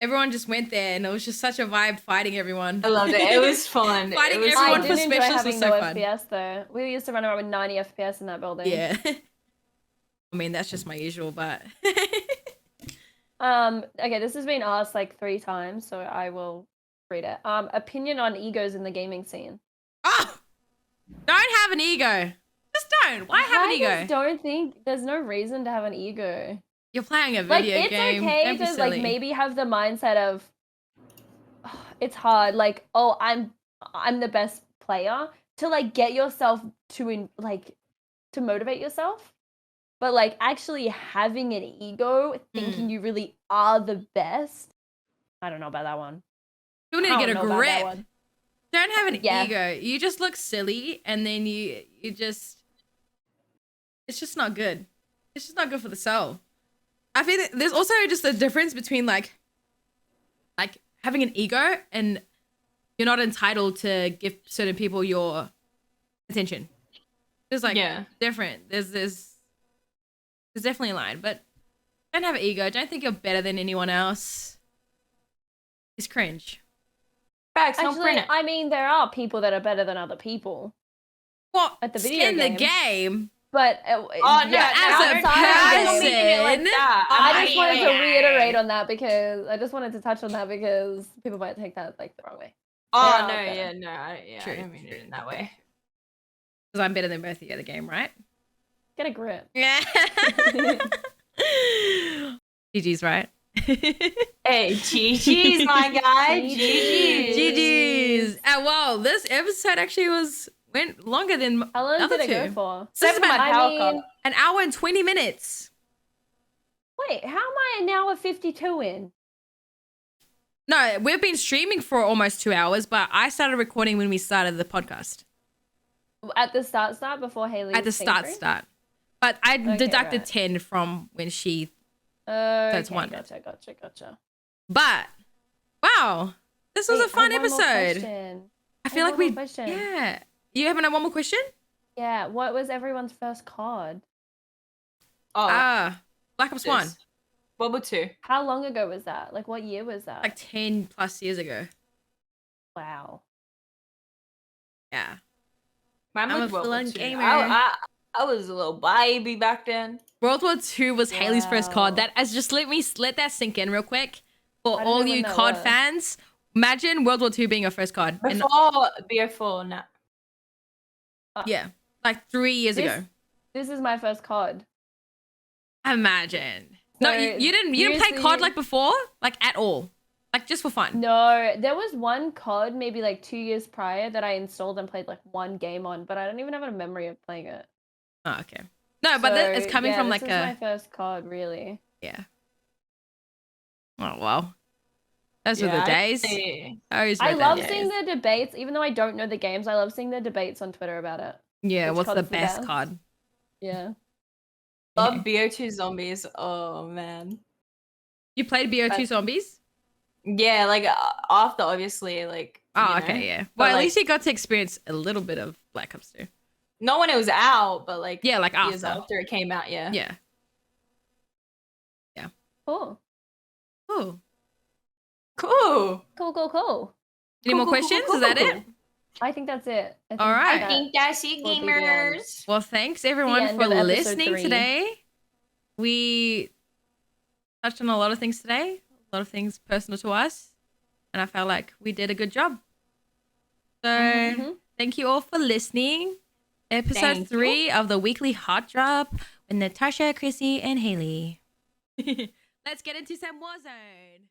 Everyone just went there and it was just such a vibe fighing everyone. I loved it. It was fun. Fighting It was everyone I for did enjoy specialists having was no so fun. FPS though. We used to run around with 90 FPS in that building. Yeah. I mean, that's just my usual, but Okay, this has been asked like 3 times, so I will read it. Opinion on egos in the gaming scene. oh, don't have an ego. Just don't. Why have an I ego? just don't think there's no reason to have an ego. You're playing a Like, video it's game. okay Don't be to like silly. maybe have the mindset of it's hard, like, oh, I'm the best player, to like get yourself to to motivate yourself. But like actually having an ego, thinking you really are the best, I don't know about that one. You need to I get a don't know about that grip. one. Don't have an Yeah. ego. You just look silly, and then you just. It's just not good. It's just not good for the soul. I feel that there's also just a difference between like having an ego and you're not entitled to give certain people your attention. There's like different. There's definitely a line, but don't have an ego. Don't think you're better than anyone else. It's cringe. Facts, don't Actually, print it. I mean, there are people that are better than other people, Well, At the video in the game. game. but Oh no, yeah, as a outside of the I don't game, mean it like person, that. I just wanted to reiterate on that because I just wanted to touch on that because people might take that like the wrong way. Oh Yeah, no, okay. yeah, no, I True, don't mean true, it in that way. Because I'm better than both of you at the game, right? Get a grip. Yeah. GG's, right? Hey, GG's, my guy, GG's. GG's. Wow, this episode actually went longer than How long the other did it two. go for? This is Seven about my power cut. an hour and 20 minutes. Wait, how am I an hour 52 in? No, we've been streaming for almost 2 hours, but I started recording when we started the podcast. At the start before Haylee. At the start. But I Okay, deducted right. 10 from when she. That's one. Gotcha. But wow, this was Wait, a fun I have one more episode. question. I feel have like one we. more question. Yeah. You haven't had one more question? Yeah, what was everyone's first COD? Oh, Black Ops 1. World War 2. How long ago was that? Like, what year was that? Like 10 plus years ago. Wow. Yeah. Mine I'm was a World War full-on 2. gamer. I was a little baby back then. World War II was Haley's first COD. Wow. That as just let that sink in real quick for I don't all know you when that COD was. fans. Imagine World War II being your first COD. And Before BO4, no. yeah, like 3 years ago. This is my first COD. Imagine. No, So, you didn't play usually- COD like before, like at all, like just for fun. No, there was one COD maybe like 2 years prior that I installed and played like one game on, but I don't even have a memory of playing it. Oh, okay. No, but it's So, coming yeah, from this like is a my first COD, really. yeah. Oh wow, those were the Yeah, days. Those were I the love days. seeing the debates, even though I don't know the games. I love seeing the debates on Twitter about it. Yeah, which what's the COD's the best best. COD? Yeah. Love BO2 zombies. Oh man. You played BO2 Zombies? Yeah, like after obviously, like. Oh, you know. okay, yeah. But, Well, at like, least you got to experience a little bit of Black Ops 2. not when it was out, but like Yeah, like years after. after it came out. Yeah. Yeah. Cool. Oh. Cool. Cool. Any more questions? Is that it? I think that's it. I think All right. that- I think that's it, will be the end. gamers. Well, thanks everyone end for of episode listening 3. today. We touched on a lot of things today, a lot of things personal to us, and I felt like we did a good job. So, Mhm. thank you all for listening. Episode Thank 3 of the weekly hot drop with Natarsha, Qrissy, and Haylee. Let's get into some Warzone.